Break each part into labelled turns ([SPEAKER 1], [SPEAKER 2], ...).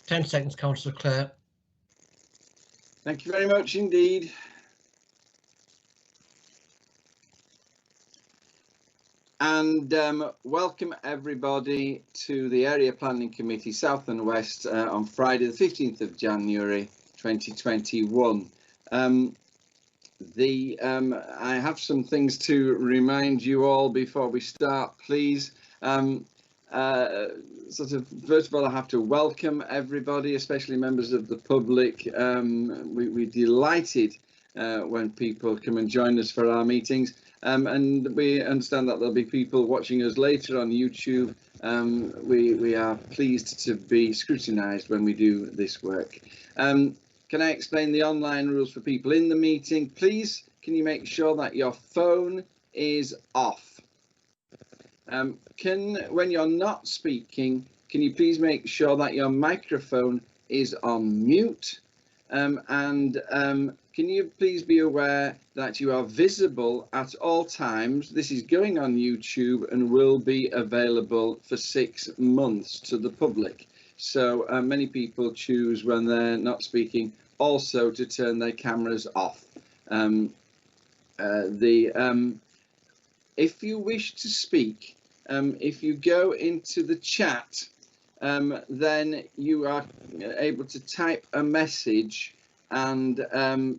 [SPEAKER 1] 10 seconds, Councillor Clare.
[SPEAKER 2] Thank you very much indeed. And welcome everybody to the Area Planning Committee South and West on Friday the 15th of January 2021. I have some things to remind you all before we start, please. First of all, I have to welcome everybody, especially members of the public. We're delighted when people come and join us for our meetings. And we understand that there'll be people watching us later on YouTube. We are pleased to be scrutinised when we do this work. Can I explain the online rules for people in the meeting? Please, can you make sure that your phone is off? When you're not speaking, can you please make sure that your microphone is on mute? Can you please be aware that you are visible at all times? This is going on YouTube and will be available for 6 months to the public. So many people choose when they're not speaking also to turn their cameras off. If you wish to speak, if you go into the chat, then you are able to type a message and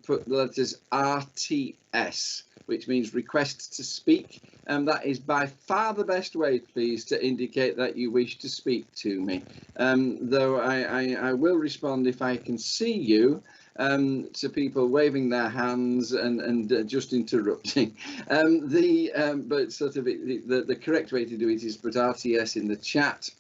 [SPEAKER 2] put the letters RTS, which means request to speak. And that is by far the best way, please, to indicate that you wish to speak to me. Though I will respond if I can see you, to people waving their hands and just interrupting. But sort of the correct way to do it is put RTS in the chat.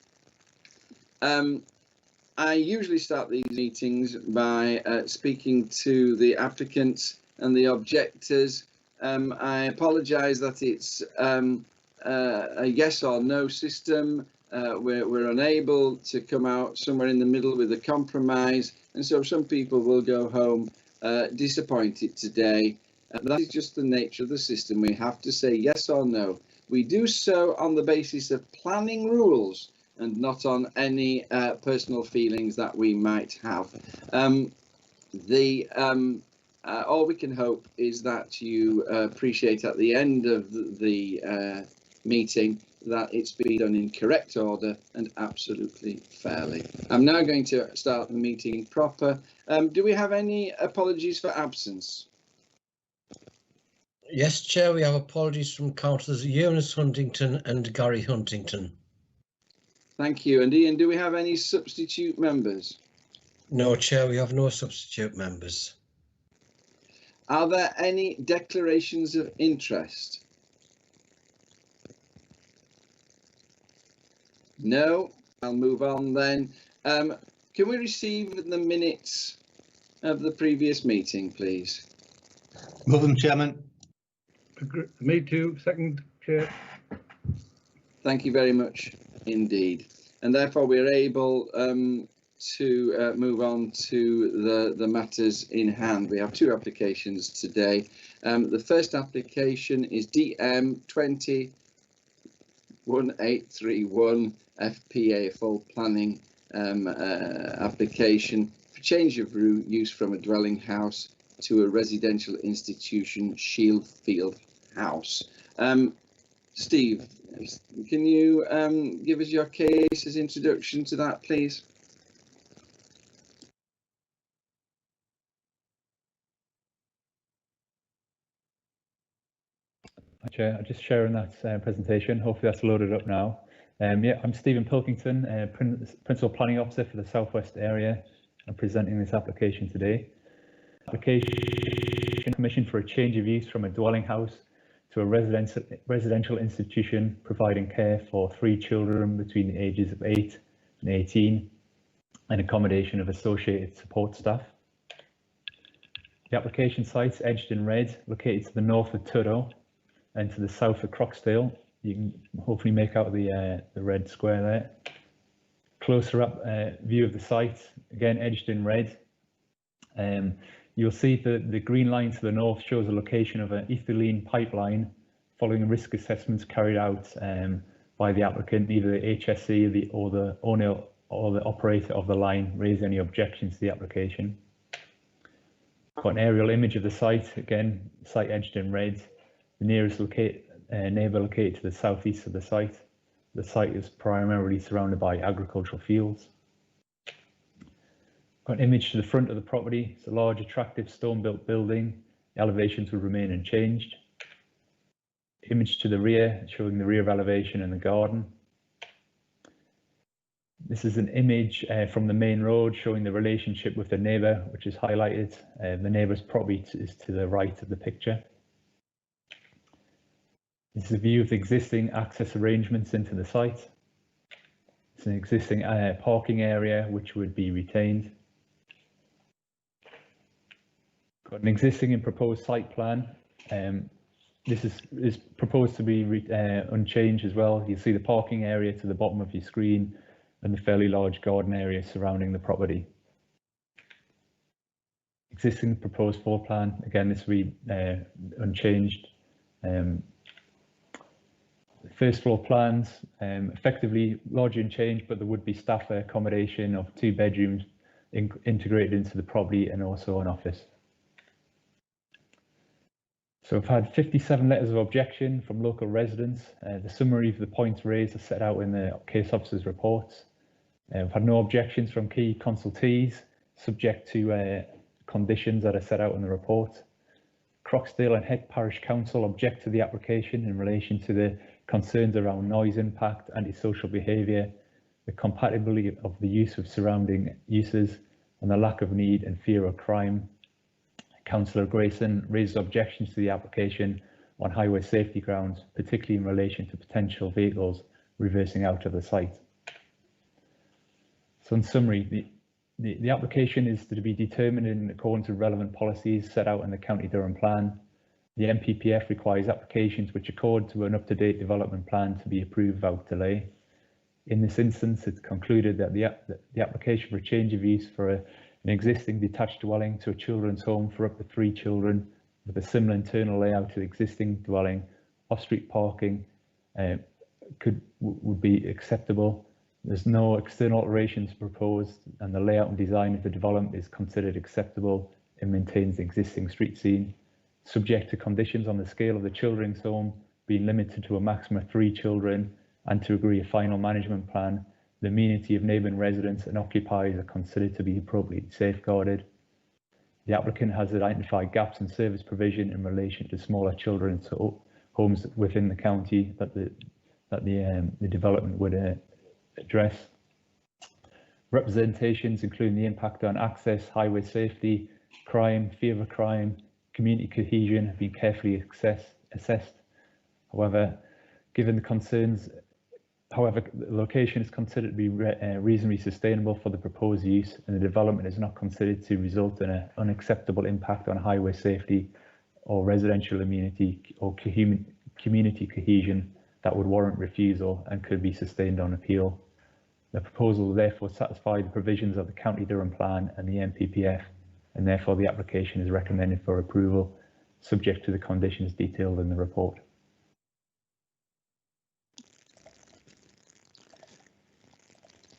[SPEAKER 2] I usually start these meetings by speaking to the applicants and the objectors. I apologise that it's a yes or no system. We're unable to come out somewhere in the middle with a compromise, and so some people will go home disappointed today. That is just the nature of the system. We have to say yes or no. We do so on the basis of planning rules and not on any personal feelings that we might have. All we can hope is that you appreciate at the end of the meeting that it's been done in correct order and absolutely fairly. I'm now going to start the meeting proper. Do we have any apologies for absence?
[SPEAKER 1] Yes, Chair, we have apologies from Councillors Eunice Huntington and Gary Huntington.
[SPEAKER 2] Thank you. And Ian, do we have any substitute members?
[SPEAKER 1] No, Chair, we have no substitute members.
[SPEAKER 2] Are there any declarations of interest? No, I'll move on then. Can we receive the minutes of the previous meeting, please?
[SPEAKER 3] Move them, Chairman.
[SPEAKER 4] Me too, second, Chair.
[SPEAKER 2] Thank you very much indeed. And therefore we're able to move on to the matters in hand. We have 2 applications today. The first application is DM 201831 FPA, full planning application for change of use from a dwelling house to a residential institution, Shieldfield House. Steve, can you give us your case as introduction to that, please?
[SPEAKER 5] Hi, Chair. I'm just sharing that presentation. Hopefully that's loaded up now. Yeah, I'm Stephen Pilkington, Principal Planning Officer for the Southwest area. I'm presenting this application today. Application permission for a change of use from a dwelling house to a residential institution providing care for 3 children between the ages of 8 and 18 and accommodation of associated support staff. The application site's edged in red, located to the north of Tudor and to the south of Croxdale. You can hopefully make out the red square there. Closer up view of the site, again edged in red. You'll see that the green line to the north shows the location of an ethylene pipeline following risk assessments carried out by the applicant, either the HSE or the or the operator of the line raise any objections to the application. Got an aerial image of the site, again, site edged in red. The nearest neighbour located to the southeast of the site. The site is primarily surrounded by agricultural fields. Got an image to the front of the property. It's a large, attractive stone-built building. The elevations will remain unchanged. Image to the rear, showing the rear elevation and the garden. This is an image from the main road showing the relationship with the neighbour, which is highlighted. The neighbour's property is to the right of the picture. This is a view of the existing access arrangements into the site. It's an existing parking area which would be retained. Got an existing and proposed site plan. This is proposed to be unchanged as well. You'll see the parking area to the bottom of your screen and the fairly large garden area surrounding the property. Existing proposed floor plan, again, this will be unchanged. First floor plans, effectively largely unchanged, but there would be staff accommodation of 2 bedrooms integrated into the property and also an office. So I've had 57 letters of objection from local residents. The summary of the points raised are set out in the case officer's reports. We've had no objections from key consultees, subject to conditions that are set out in the report. Croxdale and Heck Parish Council object to the application in relation to the concerns around noise impact, antisocial behaviour, the compatibility of the use with surrounding uses, and the lack of need and fear of crime. Councillor Grayson raised objections to the application on highway safety grounds, particularly in relation to potential vehicles reversing out of the site. So in summary, the application is to be determined in accordance with relevant policies set out in the County Durham Plan. The MPPF requires applications which accord to an up-to-date development plan to be approved without delay. In this instance, it's concluded that the application for a change of use for an existing detached dwelling to a children's home for up to 3 children with a similar internal layout to the existing dwelling, off-street parking would be acceptable. There's no external alterations proposed, and the layout and design of the development is considered acceptable and maintains the existing street scene. Subject to conditions on the scale of the children's home being limited to a maximum of 3 children, and to agree a final management plan, the amenity of neighbouring residents and occupiers are considered to be appropriately safeguarded. The applicant has identified gaps in service provision in relation to smaller children's homes within the county that the development would address. Representations including the impact on access, highway safety, crime, fear of crime, community cohesion have been carefully assessed. However, given the concerns, the location is considered to be reasonably sustainable for the proposed use, and the development is not considered to result in an unacceptable impact on highway safety or residential amenity or community cohesion that would warrant refusal and could be sustained on appeal. The proposal will therefore satisfy the provisions of the County Durham Plan and the MPPF, and therefore the application is recommended for approval, subject to the conditions detailed in the report.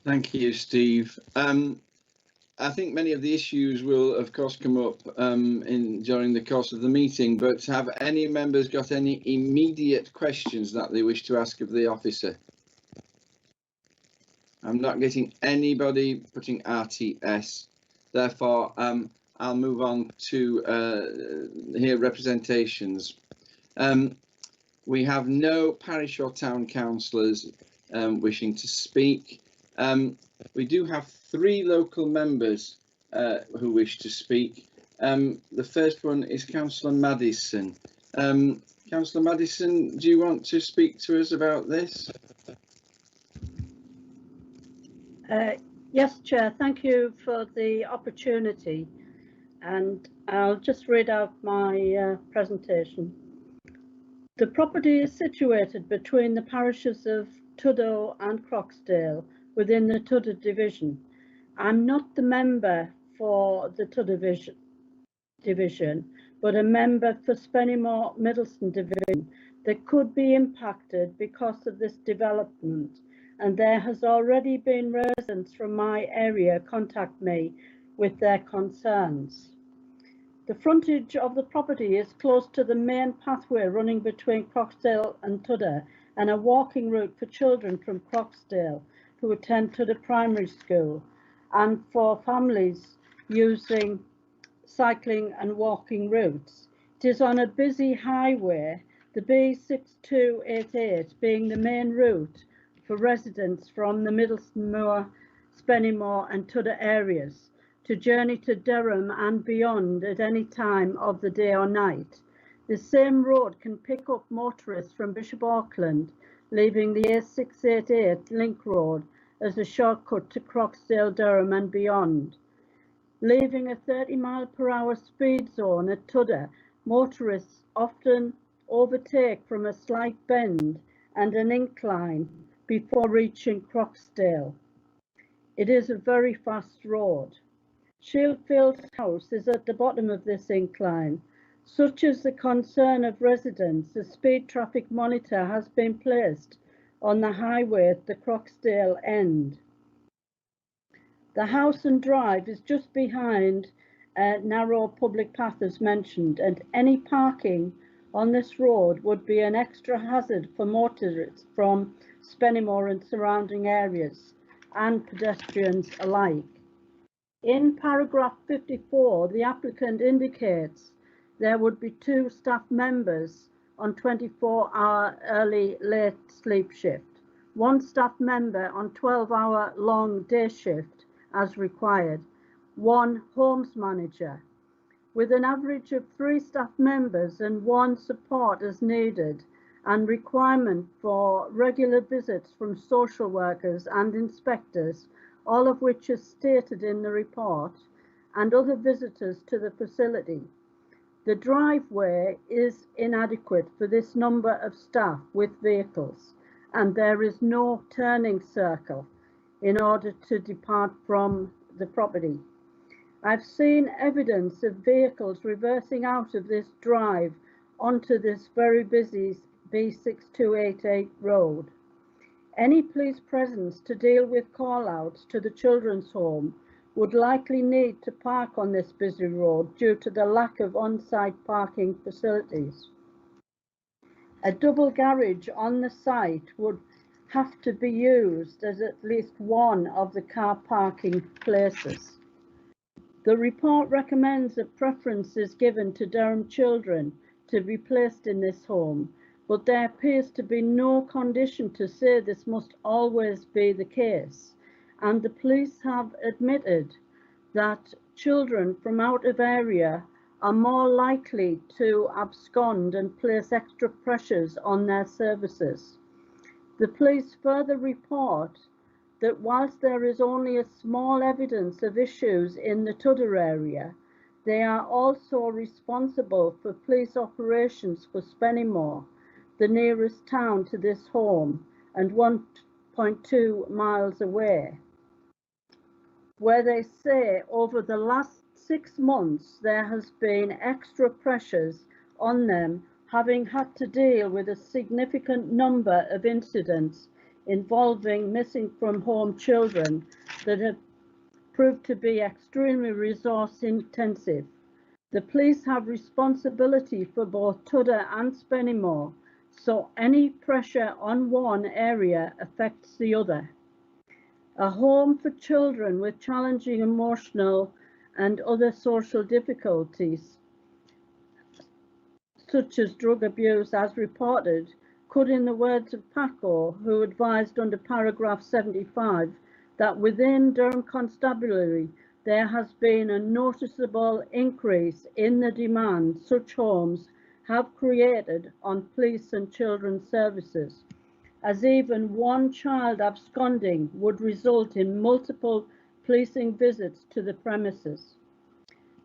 [SPEAKER 2] Thank you, Steve. I think many of the issues will, of course, come up during the course of the meeting, but have any members got any immediate questions that they wish to ask of the officer? I'm not getting anybody putting RTS. Therefore, I'll move on to hear representations. We have no parish or town councillors wishing to speak. We do have 3 local members who wish to speak. The first one is Councillor Maddison. Councillor Maddison, do you want to speak to us about this?
[SPEAKER 6] Yes, Chair, thank you for the opportunity, and I'll just read out my presentation. The property is situated between the parishes of Tudor and Croxdale within the Tudor division. I'm not the member for the Tudor division, but a member for Spennymoor Middleston division that could be impacted because of this development, and there has already been residents from my area contact me with their concerns. The frontage of the property is close to the main pathway running between Croxdale and Tudor, and a walking route for children from Croxdale who attend Tudor Primary School, and for families using cycling and walking routes. It is on a busy highway, the B6288 being the main route for residents from the Middleton Moor, Spennymoor and Tudor areas to journey to Durham and beyond at any time of the day or night. The same road can pick up motorists from Bishop Auckland, leaving the A688 Link Road as a shortcut to Croxdale, Durham and beyond. Leaving a 30-mile-per-hour speed zone at Tudor, motorists often overtake from a slight bend and an incline before reaching Croxdale. It is a very fast road. Shieldfield's house is at the bottom of this incline. Such is the concern of residents, a speed traffic monitor has been placed on the highway at the Croxdale end. The house and drive is just behind a narrow public path as mentioned, and any parking on this road would be an extra hazard for motorists from Spennymoor and surrounding areas and pedestrians alike. In paragraph 54, the applicant indicates there would be 2 staff members on 24-hour early-late sleep shift, 1 staff member on 12-hour long day shift as required, 1 homes manager, with an average of 3 staff members and 1 support as needed, and requirement for regular visits from social workers and inspectors, all of which is stated in the report, and other visitors to the facility. The driveway is inadequate for this number of staff with vehicles, and there is no turning circle in order to depart from the property. I've seen evidence of vehicles reversing out of this drive onto this very busy B6288 road. Any police presence to deal with call-outs to the children's home would likely need to park on this busy road due to the lack of on-site parking facilities. A double garage on the site would have to be used as at least one of the car parking places. The report recommends that preference is given to Durham children to be placed in this home, but there appears to be no condition to say this must always be the case, and the police have admitted that children from out of area are more likely to abscond and place extra pressures on their services. The police further report that whilst there is only a small evidence of issues in the Tudor area, they are also responsible for police operations for Spennymoor, the nearest town to this home and 1.2 miles away, where they say over the last 6 months there has been extra pressures on them, having had to deal with a significant number of incidents involving missing from home children that have proved to be extremely resource intensive. The police have responsibility for both Tudor and Spennymoor, so any pressure on one area affects the other. A home for children with challenging emotional and other social difficulties, such as drug abuse as reported, could, in the words of Paco, who advised under paragraph 75, that within Durham Constabulary there has been a noticeable increase in the demand such homes have created on police and children's services, as even one child absconding would result in multiple policing visits to the premises.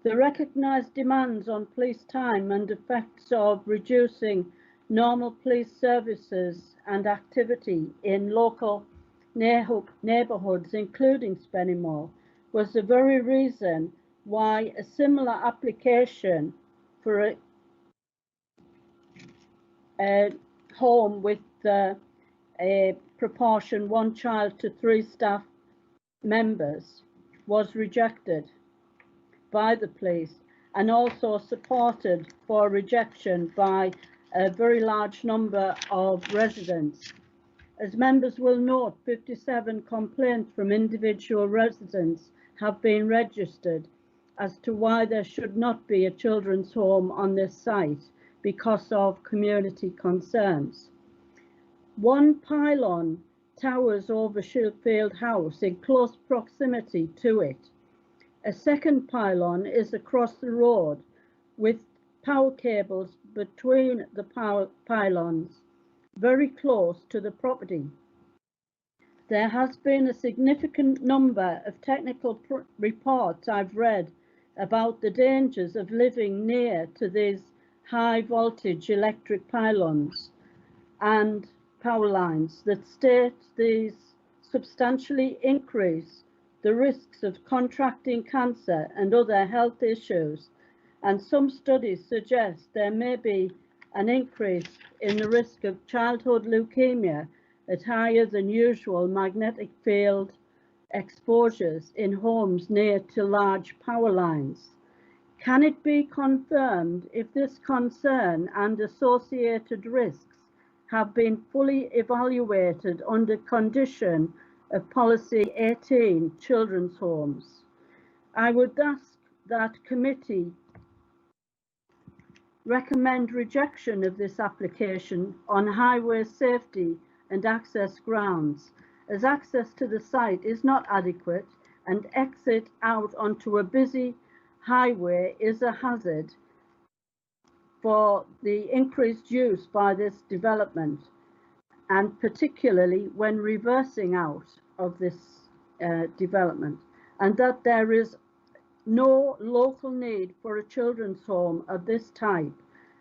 [SPEAKER 6] The recognised demands on police time and effects of reducing normal police services and activity in local neighbourhoods, including Spennymoor, was the very reason why a similar application for a home with a proportion 1 child to 3 staff members was rejected by the police, and also supported for rejection by a very large number of residents. As members will note, 57 complaints from individual residents have been registered as to why there should not be a children's home on this site because of community concerns. One pylon towers over Shilfield House in close proximity to it. A second pylon is across the road with power cables between the power pylons very close to the property. There has been a significant number of technical reports I've read about the dangers of living near to these high voltage electric pylons and power lines that state these substantially increase the risks of contracting cancer and other health issues, and some studies suggest there may be an increase in the risk of childhood leukemia at higher than usual magnetic field exposures in homes near to large power lines. Can it be confirmed if this concern and associated risks have been fully evaluated under condition of Policy 18, Children's Homes? I would ask that committee recommend rejection of this application on highway safety and access grounds, as access to the site is not adequate and exit out onto a busy highway is a hazard for the increased use by this development, and particularly when reversing out of this development, and that there is no local need for a children's home of this type,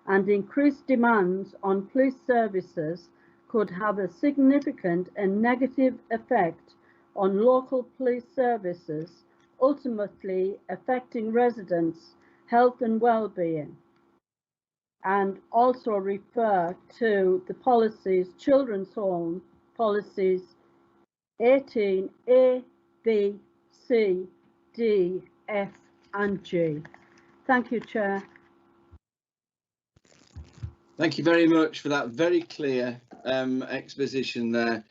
[SPEAKER 6] and increased demands on police services could have a significant and negative effect on local police services, ultimately affecting residents' health and well-being. And also refer to the policies, Children's Home Policies 18A, B, C, D, F and G. Thank you, Chair.
[SPEAKER 2] Thank you very much for that very clear exposition there.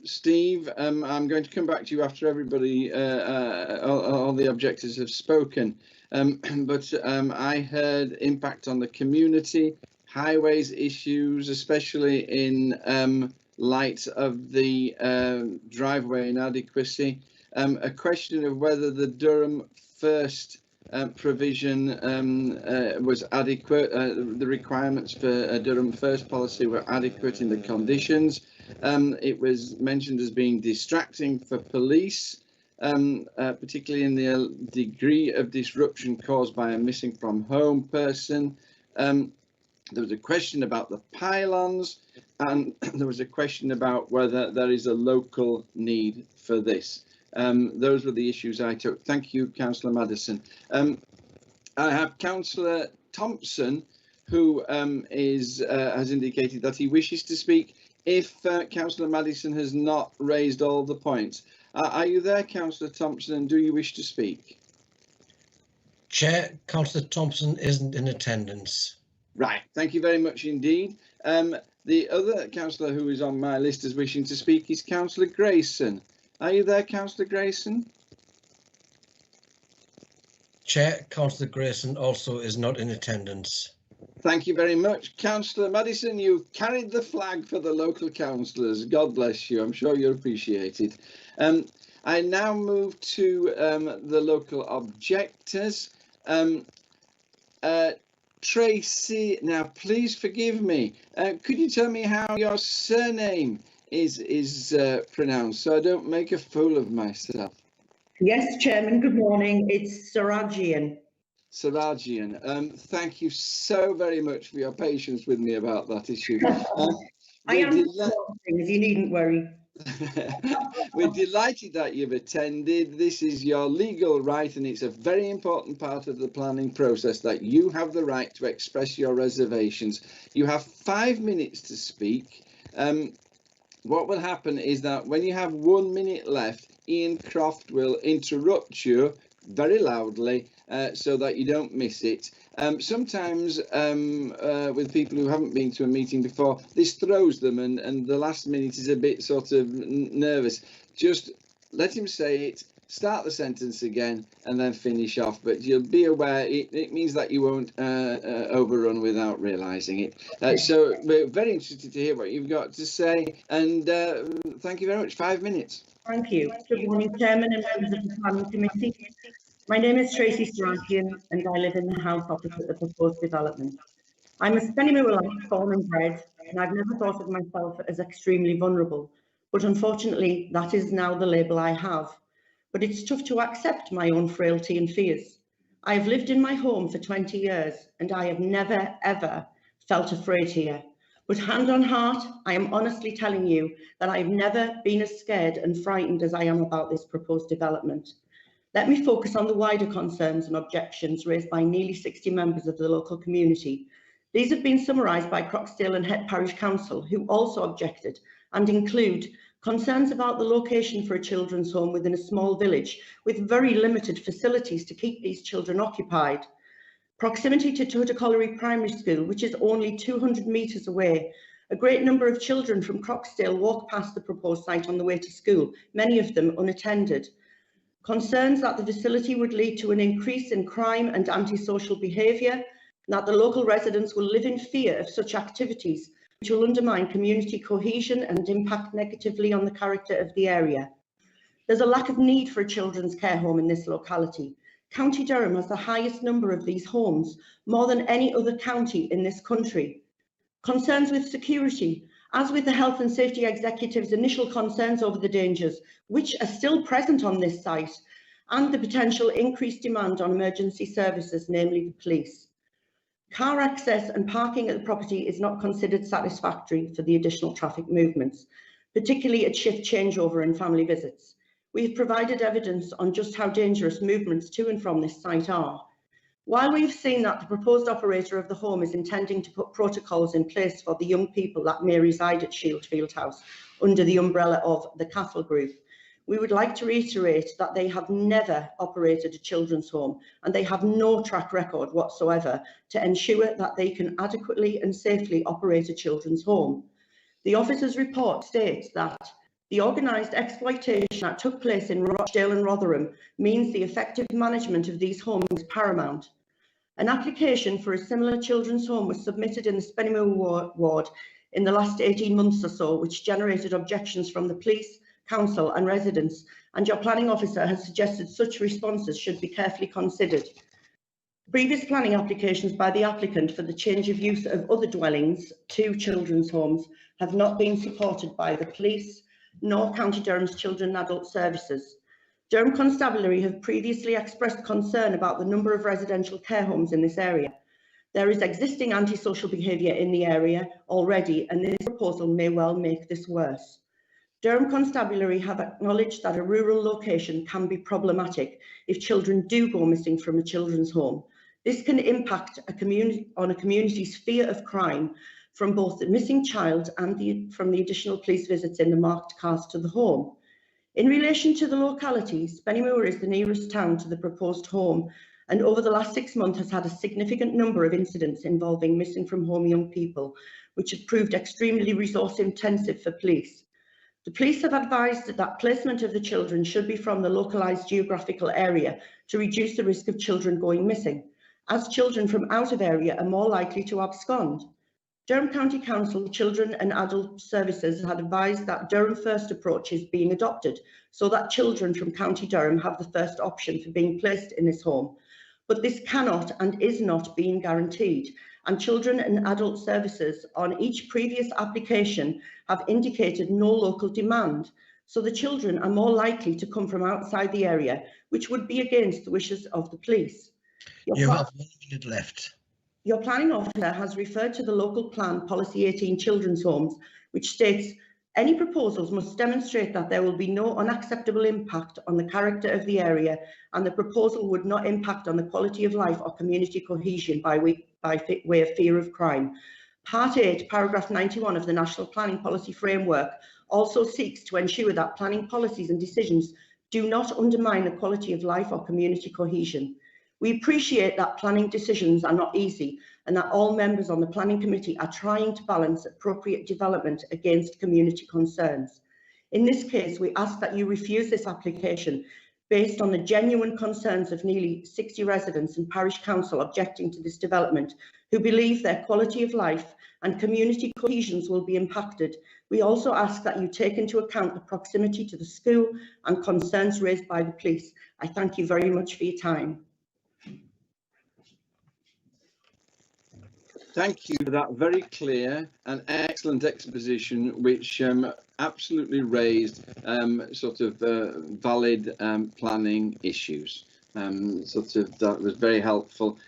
[SPEAKER 2] Steve, I'm going to come back to you after everybody, all the objectors have spoken. But I heard impact on the community, highways issues, especially in light of the driveway inadequacy, a question of whether the Durham First provision was adequate, the requirements for Durham First policy were adequate in the conditions. It was mentioned as being distracting for police, particularly in the degree of disruption caused by a missing from home person. There was a question about the pylons, and there was a question about whether there is a local need for this. Those were the issues I took. Thank you, Councillor Madison. I have Councillor Thompson, who has indicated that he wishes to speak if Councillor Madison has not raised all the points. Are you there, Councillor Thompson, and do you wish to speak?
[SPEAKER 1] Chair, Councillor Thompson isn't in attendance.
[SPEAKER 2] Right, thank you very much indeed. The other councillor who is on my list as wishing to speak is Councillor Grayson. Are you there, Councillor Grayson?
[SPEAKER 1] Chair, Councillor Grayson also is not in attendance.
[SPEAKER 2] Thank you very much. Councillor Madison, you've carried the flag for the local councillors. God bless you. I'm sure you're appreciated. I now move to the local objectors. Tracy, now please forgive me. Could you tell me how your surname is pronounced so I don't make a fool of myself?
[SPEAKER 7] Yes, Chairman, good morning. It's Sarajian.
[SPEAKER 2] Sarajian. Thank you so very much for your patience with me about that issue.
[SPEAKER 7] I am things, you needn't worry.
[SPEAKER 2] We're delighted that you've attended. This is your legal right, and it's a very important part of the planning process that you have the right to express your reservations. You have 5 minutes to speak. what will happen is that when you have 1 minute left, Ian Croft will interrupt you very loudly so that you don't miss it. Sometimes with people who haven't been to a meeting before, this throws them and the last minute is a bit sort of nervous. Just let him say it, start the sentence again and then finish off, but you'll be aware it means that you won't overrun without realizing it. So we're very interested to hear what you've got to say, and thank you very much. 5 minutes.
[SPEAKER 7] Thank you. Good morning, Chairman and members of the Planning Committee. My name is Tracy Saragian and I live in the house opposite the proposed development. I'm a Spennymoorlite born and bred, and I've never thought of myself as extremely vulnerable, but unfortunately that is now the label I have. But it's tough to accept my own frailty and fears. I have lived in my home for 20 years and I have never ever felt afraid here. But hand on heart, I am honestly telling you that I've never been as scared and frightened as I am about this proposed development. Let me focus on the wider concerns and objections raised by nearly 60 members of the local community. These have been summarised by Croxdale and Het Parish Council, who also objected, and include concerns about the location for a children's home within a small village with very limited facilities to keep these children occupied. Proximity to Totacollery Primary School, which is only 200 metres away. A great number of children from Croxdale walk past the proposed site on the way to school, many of them unattended. Concerns that the facility would lead to an increase in crime and antisocial behaviour, and that the local residents will live in fear of such activities, which will undermine community cohesion and impact negatively on the character of the area. There's a lack of need for a children's care home in this locality. County Durham has the highest number of these homes, more than any other county in this country. Concerns with security. As with the Health and Safety Executive's initial concerns over the dangers, which are still present on this site, and the potential increased demand on emergency services, namely the police. Car access and parking at the property is not considered satisfactory for the additional traffic movements, particularly at shift changeover and family visits. We have provided evidence on just how dangerous movements to and from this site are. While we have seen that the proposed operator of the home is intending to put protocols in place for the young people that may reside at Shieldfield House under the umbrella of the Castle Group, we would like to reiterate that they have never operated a children's home and they have no track record whatsoever to ensure that they can adequately and safely operate a children's home. The officer's report states that the organised exploitation that took place in Rochdale and Rotherham means the effective management of these homes is paramount. An application for a similar children's home was submitted in the Spennymoor ward in the last 18 months or so, which generated objections from the police, council and residents, and your planning officer has suggested such responses should be carefully considered. Previous planning applications by the applicant for the change of use of other dwellings to children's homes have not been supported by the police nor County Durham's Children and Adult Services. Durham Constabulary have previously expressed concern about the number of residential care homes in this area. There is existing antisocial behaviour in the area already, and this proposal may well make this worse. Durham Constabulary have acknowledged that a rural location can be problematic if children do go missing from a children's home. This can impact on a community's fear of crime from both the missing child and from the additional police visits in the marked cars to the home. In relation to the locality, Spennymoor is the nearest town to the proposed home, and over the last 6 months has had a significant number of incidents involving missing from home young people, which have proved extremely resource intensive for police. The police have advised that placement of the children should be from the localised geographical area to reduce the risk of children going missing, as children from out of area are more likely to abscond. Durham County Council Children and Adult Services had advised that Durham First approach is being adopted so that children from County Durham have the first option for being placed in this home. But this cannot and is not being guaranteed, and Children and Adult Services on each previous application have indicated no local demand, so the children are more likely to come from outside the area, which would be against the wishes of the police.
[SPEAKER 1] You have 1 minute left.
[SPEAKER 7] Your planning officer has referred to the local plan policy 18 children's homes, which states any proposals must demonstrate that there will be no unacceptable impact on the character of the area and the proposal would not impact on the quality of life or community cohesion by way of fear of crime. Part 8, paragraph 91 of the National Planning Policy Framework also seeks to ensure that planning policies and decisions do not undermine the quality of life or community cohesion. We appreciate that planning decisions are not easy and that all members on the Planning Committee are trying to balance appropriate development against community concerns. In this case, we ask that you refuse this application based on the genuine concerns of nearly 60 residents and parish council objecting to this development, who believe their quality of life and community cohesions will be impacted. We also ask that you take into account the proximity to the school and concerns raised by the police. I thank you very much for your time.
[SPEAKER 2] Thank you for that very clear and excellent exposition, which absolutely raised sort of valid planning issues. That was very helpful.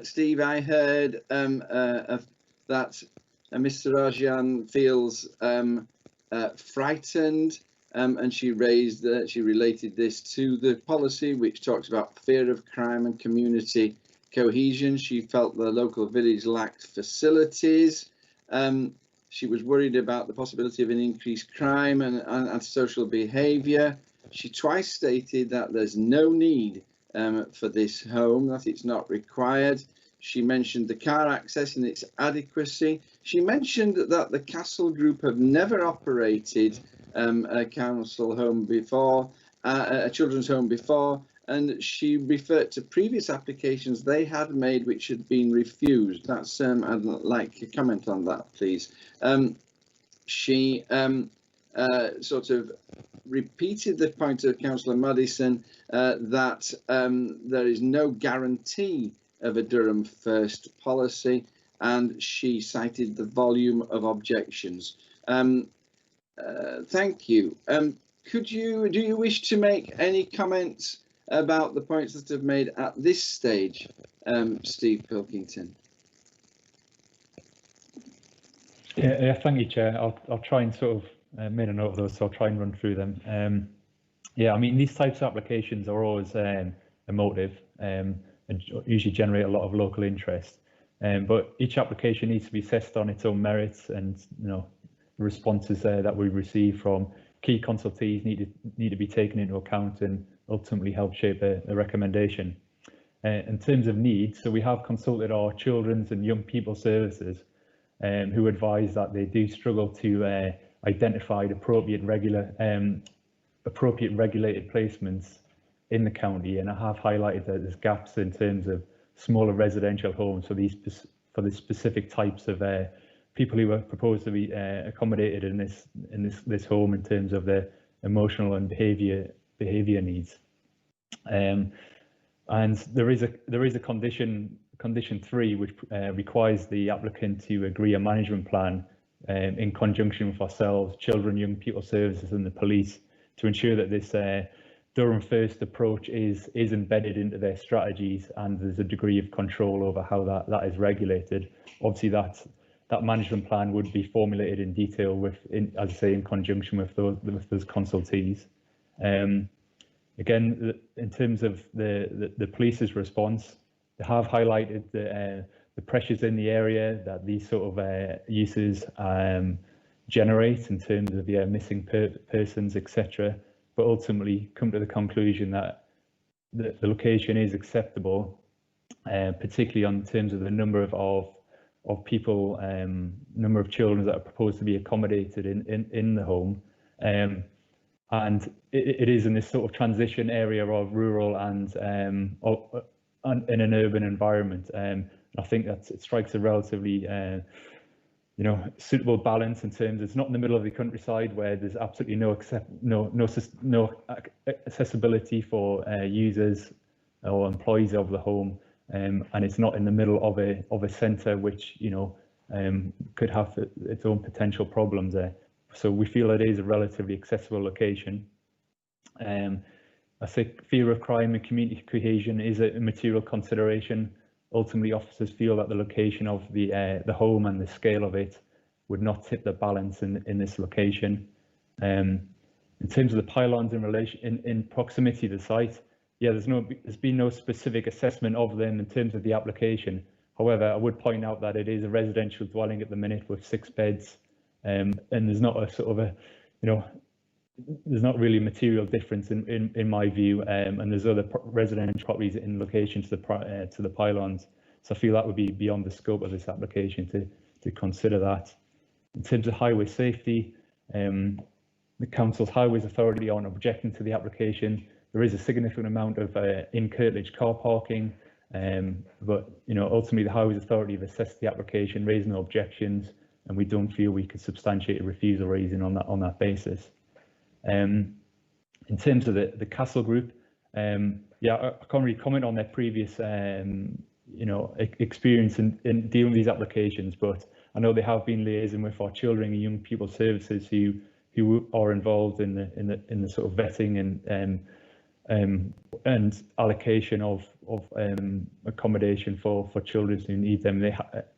[SPEAKER 2] Steve, I heard that Mr. Rajan feels frightened, and she related this to the policy, which talks about fear of crime and community cohesion. She felt the local village lacked facilities. She was worried about the possibility of an increased crime and antisocial behaviour. She twice stated that there's no need for this home, that it's not required. She mentioned the car access and its adequacy. She mentioned that the Castle Group have never operated a council home before, a children's home before, and she referred to previous applications they had made which had been refused. That's I'd like a comment on that, please. She sort of repeated the point of Councillor Madison that there is no guarantee of a Durham First policy, and she cited the volume of objections. Thank you. Do you wish to make any comments about the points that have made at this stage, Steve Pilkington?
[SPEAKER 5] Yeah, thank you, Chair. I'll try and sort of made a note of those, so I'll try and run through them. Yeah, I mean, these types of applications are always emotive and usually generate a lot of local interest. But each application needs to be assessed on its own merits, and the responses that we receive from key consultees need to be taken into account and ultimately help shape a recommendation. In terms of needs, so we have consulted our children's and young people services, who advise that they do struggle to identify appropriate regulated placements in the county, and I have highlighted that there's gaps in terms of smaller residential homes for the specific types of people who are proposed to be accommodated in this home in terms of their emotional and behaviour needs. And there is a condition 3 which requires the applicant to agree a management plan in conjunction with ourselves, children, young people services and the police, to ensure that this Durham First approach is embedded into their strategies, and there's a degree of control over how that is regulated. Obviously, that management plan would be formulated in detail as I say, in conjunction with those consultees. Again, in terms of the police's response, they have highlighted the pressures in the area that these sort of uses generate in terms of missing persons, etc. But ultimately come to the conclusion that the location is acceptable, particularly on terms of the number of people, number of children that are proposed to be accommodated in the home. And it is in this sort of transition area of rural and in an urban environment. I think that it strikes a relatively suitable balance in terms it's not in the middle of the countryside where there's absolutely no accessibility for users or employees of the home, and it's not in the middle of a centre which could have its own potential problems there. So we feel it is a relatively accessible location. I think fear of crime and community cohesion is a material consideration. Ultimately, officers feel that the location of the home and the scale of it would not tip the balance in this location. In terms of the pylons in proximity to the site, yeah, there's been no specific assessment of them in terms of the application, However, I would point out that it is a residential dwelling at the minute with 6 beds, and there's not a sort of a, there's not really a material difference in my view, and there's other residential properties in location to the pylons. So I feel that would be beyond the scope of this application to consider that. In terms of highway safety, the Council's Highways Authority aren't objecting to the application. There is a significant amount of in-curtilage car parking, but ultimately the Highways Authority have assessed the application, raised no objections, and we don't feel we could substantiate a refusal reason on that basis. In terms of the Castle Group, yeah, I can't really comment on their previous experience in dealing with these applications, but I know they have been liaising with our children and young people services who are involved in the sort of vetting and allocation of accommodation for children who need them.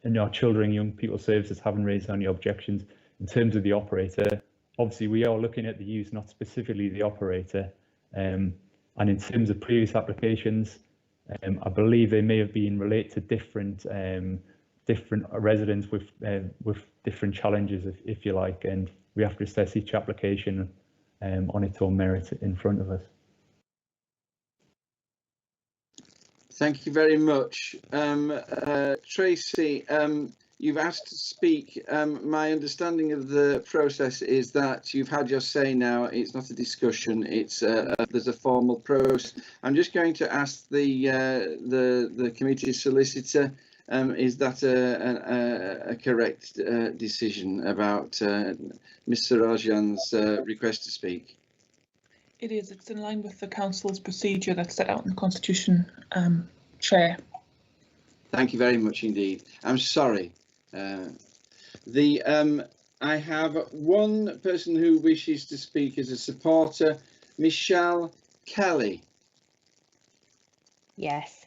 [SPEAKER 5] And our children and young people services haven't raised any objections. In terms of the operator, obviously we are looking at the use, not specifically the operator. And in terms of previous applications, I believe they may have been related to different residents with different challenges, if you like, and we have to assess each application on its own merit in front of us.
[SPEAKER 2] Thank you very much. Tracy, you've asked to speak. My understanding of the process is that you've had your say now. It's not a discussion. It's there's a formal process. I'm just going to ask the committee solicitor. Is that a correct decision about Mr. Rajan's request to speak?
[SPEAKER 8] It is. It's in line with the council's procedure that's set out in the Constitution, Chair.
[SPEAKER 2] Thank you very much indeed. I'm sorry. I have one person who wishes to speak as a supporter, Michelle Kelly.
[SPEAKER 9] Yes.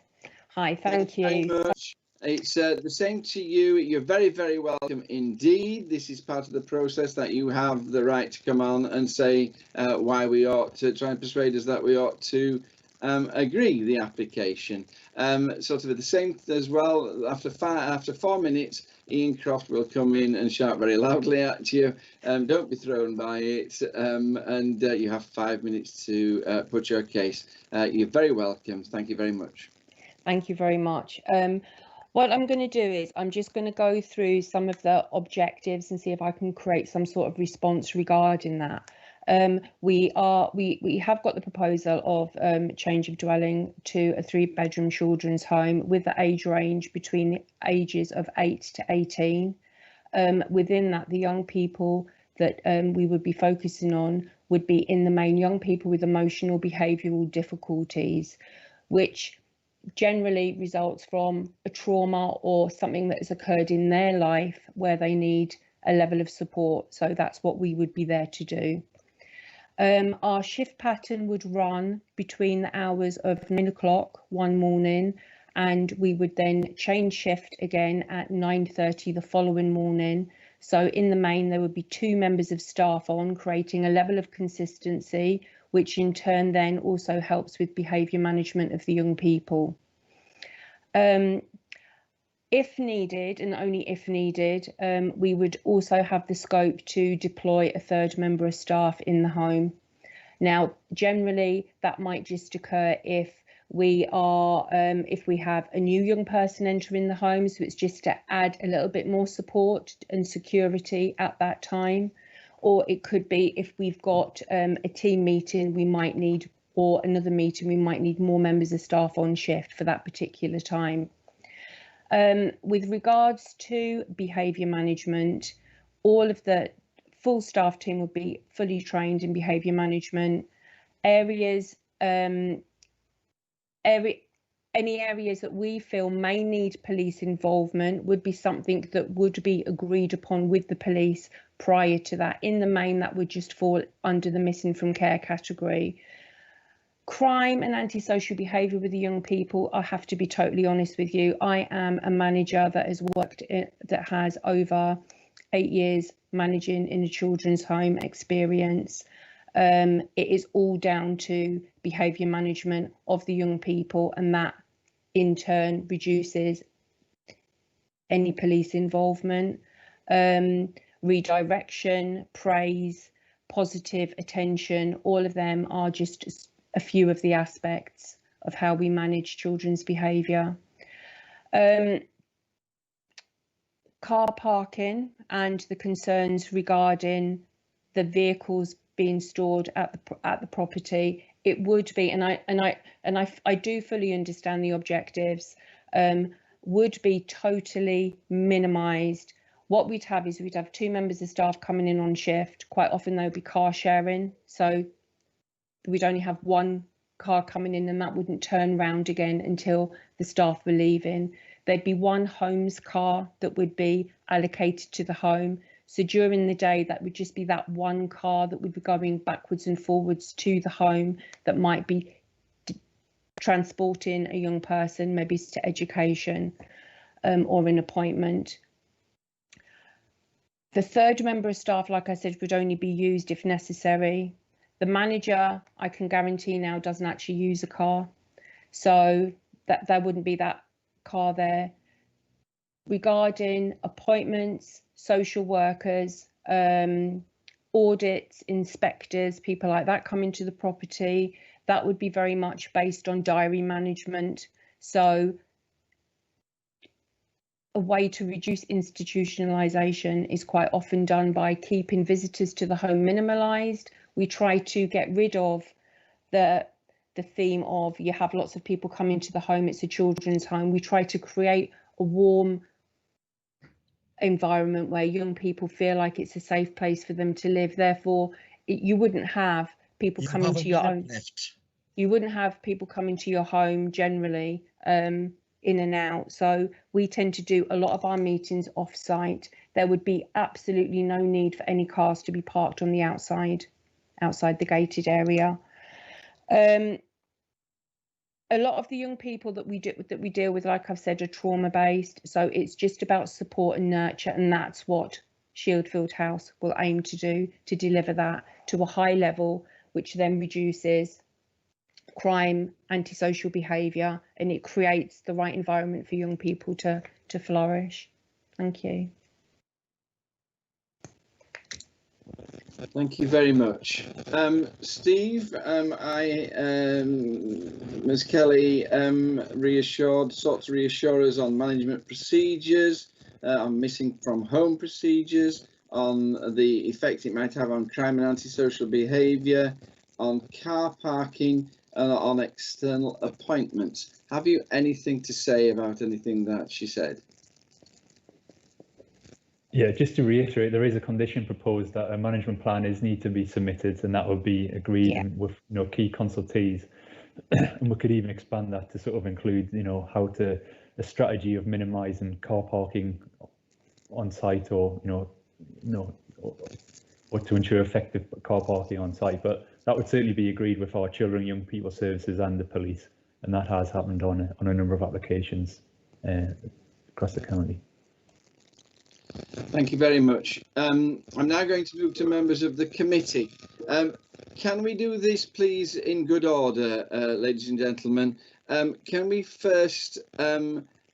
[SPEAKER 9] Hi, thank you.
[SPEAKER 2] Very much. It's the same to you. You're very, very welcome indeed. This is part of the process that you have the right to come on and say why we ought to try and persuade us that we ought to agree the application. Sort of at the same as well, after 4 minutes, Ian Croft will come in and shout very loudly at you. Don't be thrown by it, and you have 5 minutes to put your case. You're very welcome. Thank you very much.
[SPEAKER 9] Thank you very much. What I'm going to do is I'm just going to go through some of the objectives and see if I can create some sort of response regarding that. We have got the proposal of change of dwelling to a 3-bedroom children's home with the age range between the ages of 8 to 18. Within that, the young people that we would be focusing on would be in the main young people with emotional behavioural difficulties, which generally results from a trauma or something that has occurred in their life where they need a level of support. So that's what we would be there to do. Our shift pattern would run between the hours of 9 o'clock one morning, and we would then change shift again at 9:30 the following morning. So in the main, there would be 2 members of staff on, creating a level of consistency, which in turn then also helps with behaviour management of the young people. If needed, and only if needed, we would also have the scope to deploy a 3rd member of staff in the home. Now, generally, that might just occur if we have a new young person entering the home, so it's just to add a little bit more support and security at that time. Or it could be if we've got a team meeting we might need, or another meeting we might need more members of staff on shift for that particular time. With regards to behaviour management, all of the full staff team will be fully trained in behaviour management. Any areas that we feel may need police involvement would be something that would be agreed upon with the police prior to that. In the main, that would just fall under the missing from care category. Crime and antisocial behaviour with the young people, I have to be totally honest with you. I am a manager that has over 8 years managing in a children's home experience. It is all down to behaviour management of the young people, and that in turn reduces any police involvement. Redirection, praise, positive attention, all of them are just a few of the aspects of how we manage children's behaviour. Car parking and the concerns regarding the vehicles being stored at the property, it would be, and I do fully understand the objectives, would be totally minimised. What we'd have is we'd have 2 members of staff coming in on shift. Quite often there'll be car sharing, so we'd only have 1 car coming in, and that wouldn't turn round again until the staff were leaving. There'd be 1 home's car that would be allocated to the home. So during the day, that would just be that 1 car that would be going backwards and forwards to the home that might be transporting a young person, maybe to education or an appointment. The 3rd member of staff, like I said, would only be used if necessary. The manager, I can guarantee now, doesn't actually use a car, so that there wouldn't be that car there. Regarding appointments, social workers, audits, inspectors, people like that coming to the property, that would be very much based on diary management. So a way to reduce institutionalisation is quite often done by keeping visitors to the home minimalised. We try to get rid of the theme of you have lots of people coming to the home, it's a children's home. We try to create a warm environment where young people feel like it's a safe place for them to live. Therefore, you wouldn't have people coming to your home. You wouldn't have people coming to your home generally in and out. So we tend to do a lot of our meetings off-site. There would be absolutely no need for any cars to be parked on the outside the gated area. A lot of the young people that we deal with, like I've said, are trauma-based. So it's just about support and nurture, and that's what Shieldfield House will aim to do, to deliver that to a high level, which then reduces crime, antisocial behaviour, and it creates the right environment for young people to flourish. Thank you.
[SPEAKER 2] Thank you very much. Steve, Ms. Kelly sought to reassure us on management procedures, on missing from home procedures, on the effect it might have on crime and antisocial behaviour, on car parking, and on external appointments. Have you anything to say about anything that she said?
[SPEAKER 5] Yeah, just to reiterate, there is a condition proposed that a management plan need to be submitted, and that will be agreed with key consultees. And we could even expand that to sort of include a strategy of minimising car parking on site, or or to ensure effective car parking on site. But that would certainly be agreed with our children and young people services and the police, and that has happened on a number of applications across the county.
[SPEAKER 2] Thank you very much. I'm now going to move to members of the committee. Can we do this, please, in good order, ladies and gentlemen? Can we first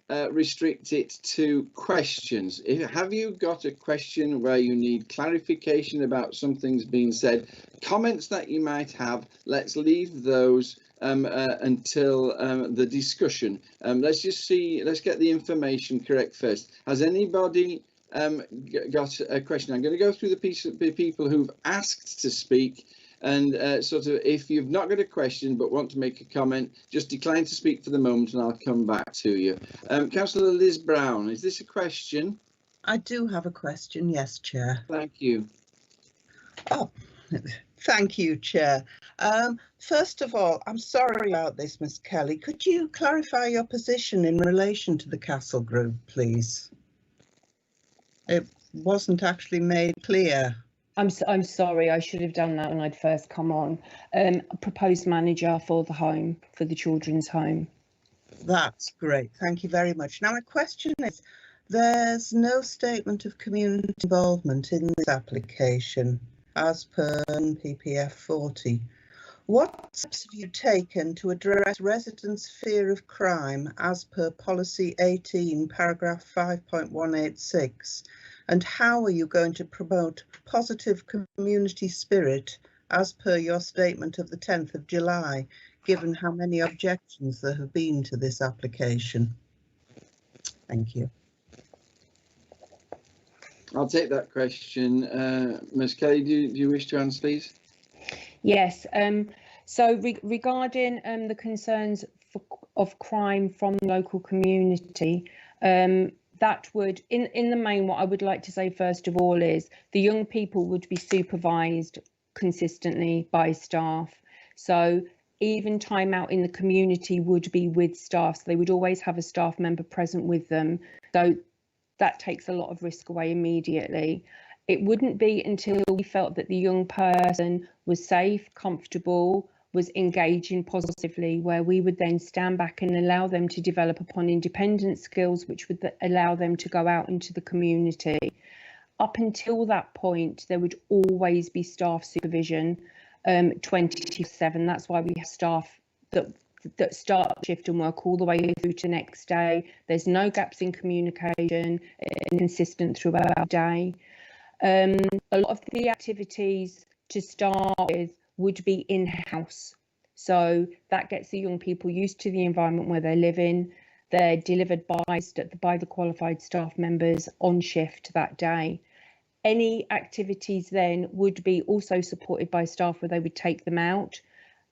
[SPEAKER 2] restrict it to questions? Have you got a question where you need clarification about something's being said? Comments that you might have, let's leave those until the discussion. Let's get the information correct first. Has anybody got a question? I'm going to go through the people who've asked to speak, and sort of, if you've not got a question but want to make a comment, just decline to speak for the moment and I'll come back to you. Councillor Liz Brown, is this a question?
[SPEAKER 10] I do have a question, yes, Chair.
[SPEAKER 2] Thank you.
[SPEAKER 10] Oh, thank you, Chair. First of all, I'm sorry about this, Miss Kelly. Could you clarify your position in relation to the Castle Group, please? It wasn't actually made clear.
[SPEAKER 9] I'm sorry, I should have done that when I'd first come on. Proposed manager for the home, for the children's home.
[SPEAKER 10] That's great, thank you very much. Now my question is, there's no statement of community involvement in this application as per PPF 40. What steps have you taken to address residents' fear of crime as per Policy 18, paragraph 5.186? And how are you going to promote positive community spirit as per your statement of the 10th of July, given how many objections there have been to this application? Thank you.
[SPEAKER 2] I'll take that question. Ms. Kelly, do you wish to answer, please?
[SPEAKER 9] Yes. So regarding the concerns of crime from the local community, that would, in the main, what I would like to say first of all is the young people would be supervised consistently by staff. So even time out in the community would be with staff. So they would always have a staff member present with them. So that takes a lot of risk away immediately. It wouldn't be until we felt that the young person was safe, comfortable, was engaging positively, where we would then stand back and allow them to develop upon independent skills, which would allow them to go out into the community. Up until that point, there would always be staff supervision 24/7. That's why we have staff that start shift and work all the way through to next day. There's no gaps in communication and consistent throughout the day. A lot of the activities to start with would be in-house. So that gets the young people used to the environment where they're living. They're delivered by the qualified staff members on shift that day. Any activities then would be also supported by staff where they would take them out.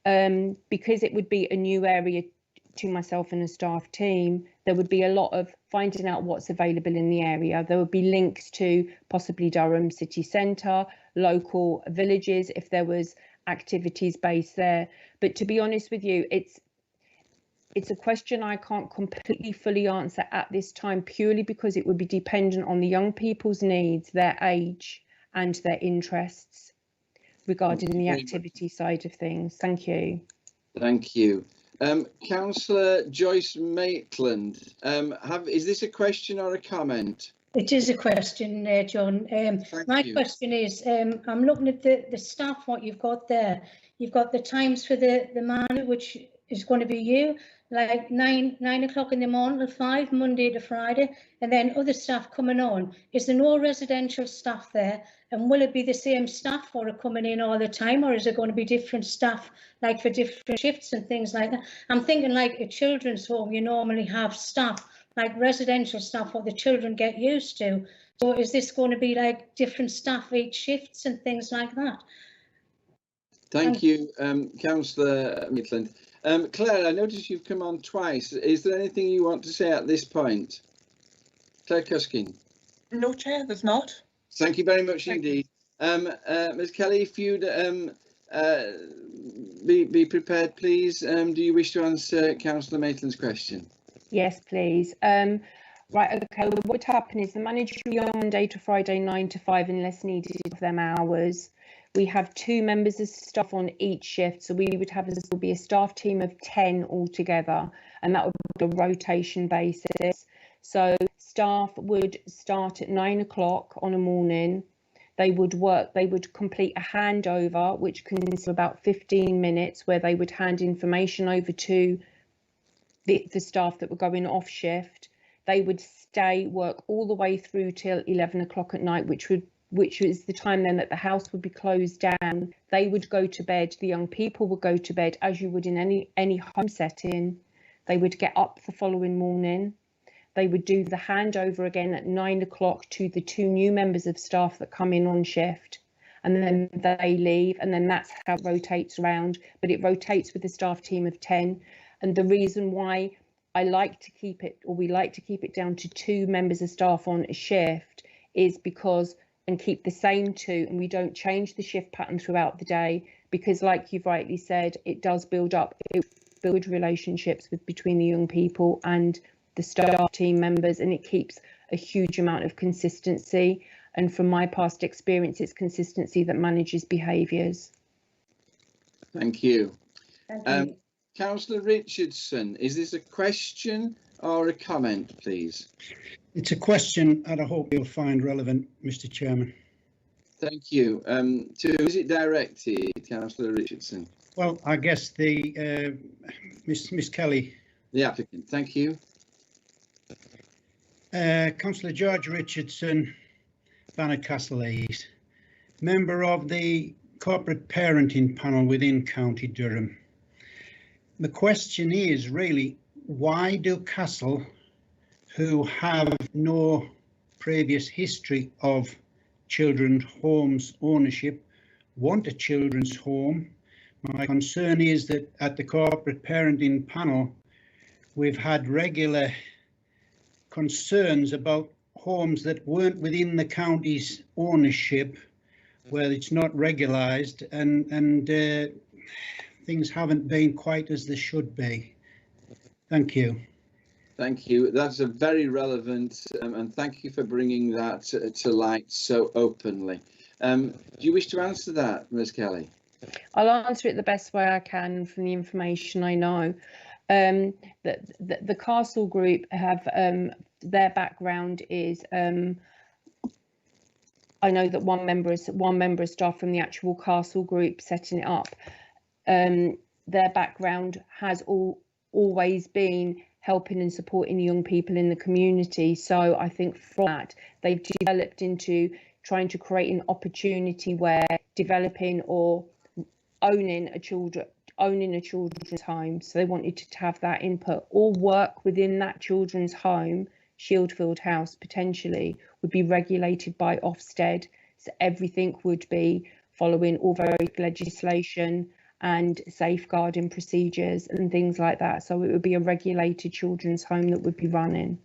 [SPEAKER 9] Because it would be a new area to myself and a staff team, there would be a lot of finding out what's available in the area. There would be links to possibly Durham city centre, local villages, if there was activities based there. But to be honest with you, it's a question I can't completely fully answer at this time, purely because it would be dependent on the young people's needs, their age and their interests regarding the activity side of things. Thank you.
[SPEAKER 2] Thank you. Councillor Joyce Maitland, is this a question or a comment?
[SPEAKER 11] It is a question, John. My question is, I'm looking at the staff, what you've got there. You've got the times for the manager, which is going to be you, like 9 o'clock in the morning till 5, Monday to Friday, and then other staff coming on. Is there no residential staff there? And will it be the same staff who are coming in all the time, or is it going to be different staff, like for different shifts and things like that? I'm thinking like a children's home, you normally have staff, like residential staff, what the children get used to. So is this going to be like different staff each shifts and things like that?
[SPEAKER 2] Thank you, Councillor Maitland. Claire, I noticed you've come on twice. Is there anything you want to say at this point? Claire Cuskin.
[SPEAKER 8] No, Chair, there's not.
[SPEAKER 2] Thank you very much indeed. Ms. Kelly, if you'd be prepared, please. Do you wish to answer Councillor Maitland's question?
[SPEAKER 9] Yes, please. Right, okay, what would happen is the manager will be on Monday to Friday 9 to 5 unless needed for them hours. We have 2 members of staff on each shift, so we would have be a staff team of 10 altogether, and that would be a rotation basis. So staff would start at 9 o'clock on a morning. They would complete a handover, which consists of about 15 minutes, where they would hand information over to the staff that were going off shift. They would work all the way through till 11 o'clock at night, which is the time then that the house would be closed down. They would go to bed. The young people would go to bed as you would in any home setting. They would get up the following morning. They would do the handover again at 9 o'clock to the 2 new members of staff that come in on shift, and then they leave, and then that's how it rotates around. But it rotates with the staff team of 10. And the reason why we like to keep it down to 2 members of staff on a shift is because, and keep the same 2, and we don't change the shift pattern throughout the day, because like you've rightly said, it does build relationships between the young people and the staff team members, and it keeps a huge amount of consistency. And from my past experience, it's consistency that manages behaviours.
[SPEAKER 2] Thank you.
[SPEAKER 11] Thank you.
[SPEAKER 2] Councillor Richardson, is this a question or a comment, please?
[SPEAKER 12] It's a question, and I hope you'll find relevant, Mr. Chairman.
[SPEAKER 2] Thank you. To who is it directed, Councillor Richardson?
[SPEAKER 12] Well, I guess the Miss Kelly.
[SPEAKER 2] The applicant. Thank you.
[SPEAKER 12] Councillor George Richardson, Barnard Castle East, member of the corporate parenting panel within County Durham. The question is really, why do Castle, who have no previous history of children's homes ownership, want a children's home? My concern is that at the corporate parenting panel, we've had regular concerns about homes that weren't within the county's ownership, where it's not regularised, and things haven't been quite as they should be. Thank you.
[SPEAKER 2] Thank you. That's a very relevant, and thank you for bringing that to light so openly. Do you wish to answer that, Ms. Kelly?
[SPEAKER 9] I'll answer it the best way I can from the information I know. The Castle Group have their background is I know that one member of staff from the actual Castle Group setting it up. Their background has always been helping and supporting young people in the community. So I think from that they've developed into trying to create an opportunity where developing or owning a children's home. So they wanted to have that input. All work within that children's home, Shieldfield House potentially, would be regulated by Ofsted. So everything would be following all various legislation and safeguarding procedures and things like that. So it would be a regulated children's home that would be running.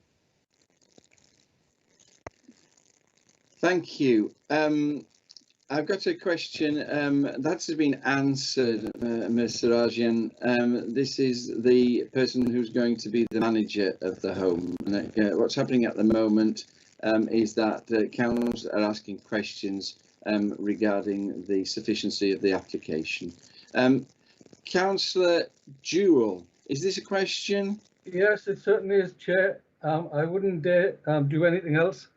[SPEAKER 2] Thank you. I've got a question that has been answered, Ms. Sarajian. This is the person who's going to be the manager of the home. And, what's happening at the moment is that councils are asking questions regarding the sufficiency of the application. Councillor Jewell, is this a question?
[SPEAKER 4] Yes, it certainly is, Chair. I wouldn't dare do anything else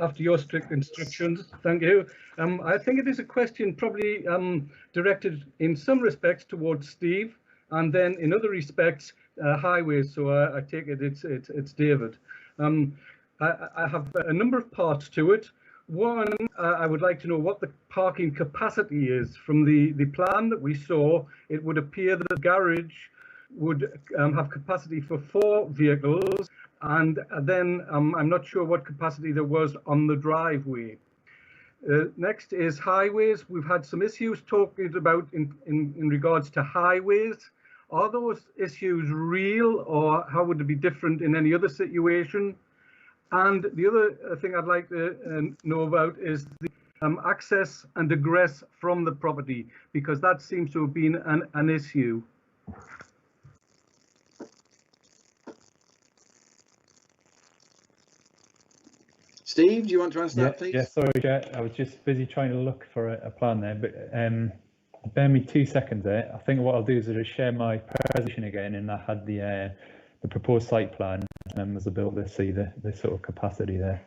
[SPEAKER 4] after your strict instructions. Thank you. I think it is a question probably directed in some respects towards Steve, and then in other respects highways. So I take it it's David. I have a number of parts to it. One, I would like to know what the parking capacity is. From the plan that we saw, it would appear that the garage would have capacity for 4 vehicles, and then I'm not sure what capacity there was on the driveway. Next is highways. We've had some issues talking about in regards to highways. Are those issues real, or how would it be different in any other situation? And the other thing I'd like to know about is the access and egress from the property, because that seems to have been an issue.
[SPEAKER 2] Steve, do you want to answer that, please?
[SPEAKER 5] Yeah, sorry, Chair. I was just busy trying to look for a plan there, but bear me 2 seconds there. I think what I'll do is I'll just share my presentation again, and I had the proposed site plan as a builder, see the sort of capacity there.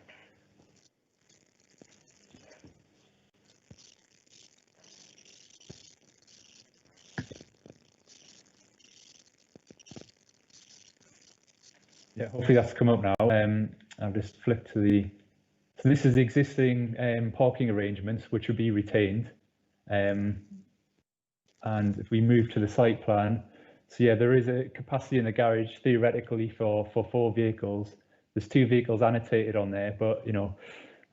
[SPEAKER 5] Yeah, hopefully that's come up now. I'll just flip to the. So this is the existing parking arrangements, which will be retained. And if we move to the site plan, so yeah, there is a capacity in the garage theoretically for 4 vehicles. There's 2 vehicles annotated on there, but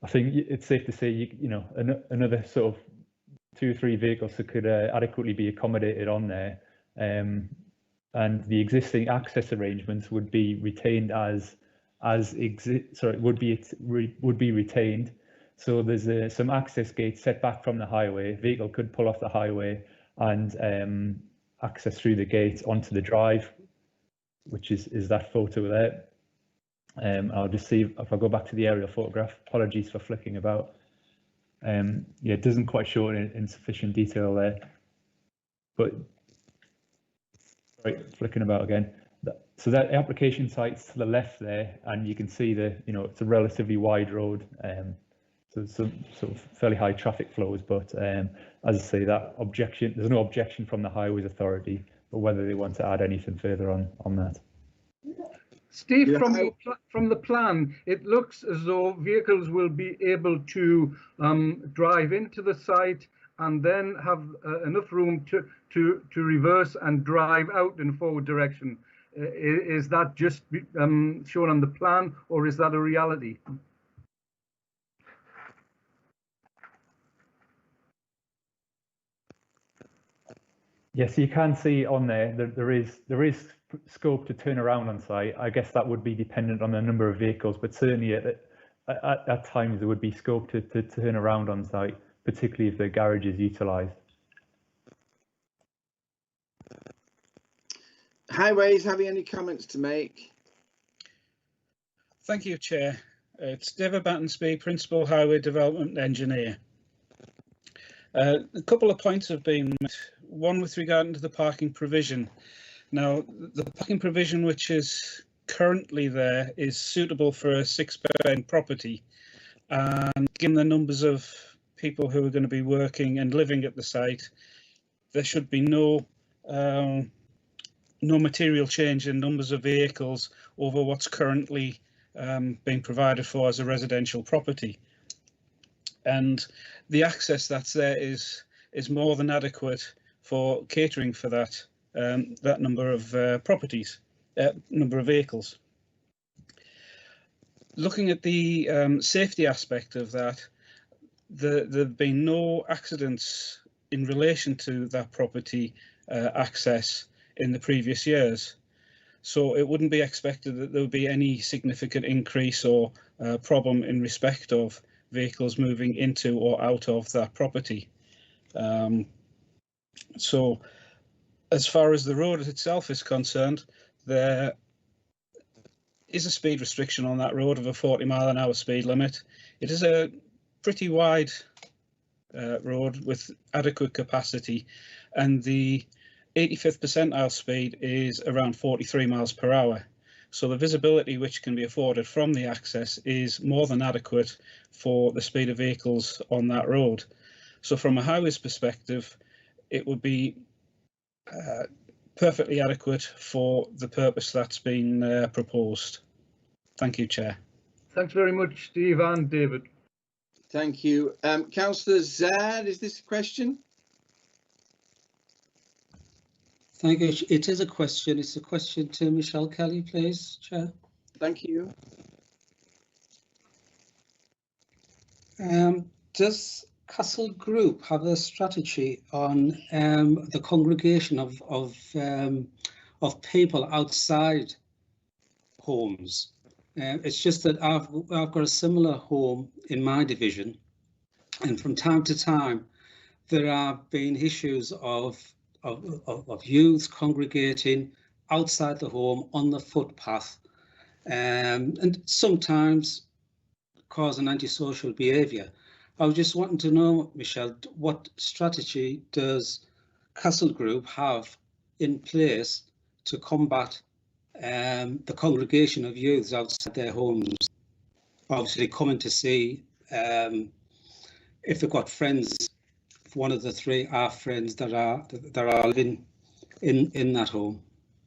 [SPEAKER 5] I think it's safe to say another sort of 2 or 3 vehicles that could adequately be accommodated on there. And the existing access arrangements would be retained would be retained. So there's some access gates set back from the highway. A vehicle could pull off the highway and access through the gate onto the drive, which is that photo there. I'll just see if I go back to the aerial photograph. Apologies for flicking about. Yeah, it doesn't quite show it in sufficient detail there, but right, flicking about again. So that application site's to the left there, and you can see it's a relatively wide road. So some sort of fairly high traffic flows, but as I say, that objection, there's no objection from the Highways Authority, but whether they want to add anything further on that.
[SPEAKER 4] Steve, from the plan, it looks as though vehicles will be able to drive into the site and then have enough room to reverse and drive out in forward direction. Is that just shown on the plan, or is that a reality?
[SPEAKER 5] Yes, you can see on there that there is scope to turn around on site. I guess that would be dependent on the number of vehicles, but certainly at times there would be scope to turn around on site, particularly if the garage is utilised.
[SPEAKER 2] Highways, have you any comments to make?
[SPEAKER 13] Thank you, Chair. It's David Battensby, Principal Highway Development Engineer. A couple of points have been made. One with regard to the parking provision. Now, the parking provision which is currently there is suitable for a 6-bed property, and given the numbers of people who are going to be working and living at the site, there should be no material change in numbers of vehicles over what's currently being provided for as a residential property. And the access that's there is more than adequate for catering for that number of number of vehicles. Looking at the safety aspect of that, there have been no accidents in relation to that property access in the previous years, so it wouldn't be expected that there would be any significant increase or problem in respect of vehicles moving into or out of that property. So as far as the road itself is concerned, there is a speed restriction on that road of a 40-mile-an-hour speed limit. It is a pretty wide road with adequate capacity, and the 85th percentile speed is around 43 miles per hour. So the visibility which can be afforded from the access is more than adequate for the speed of vehicles on that road. So from a highways perspective, it would be perfectly adequate for the purpose that's been proposed. Thank you, Chair.
[SPEAKER 4] Thanks very much, Steve and David.
[SPEAKER 2] Thank you. Councillor Zad, is this a question?
[SPEAKER 14] Thank you. It is a question. It's a question to Michelle Kelly, please, Chair.
[SPEAKER 2] Thank you.
[SPEAKER 14] Does Castle Group have a strategy on the congregation of people outside homes? It's just that I've got a similar home in my division, and from time to time there have been issues of youth congregating outside the home on the footpath, and sometimes causing antisocial behaviour. I was just wanting to know, Michelle, what strategy does Castle Group have in place to combat the congregation of youths outside their homes? Obviously coming to see if they've got friends. One of the three are friends that are living in that home.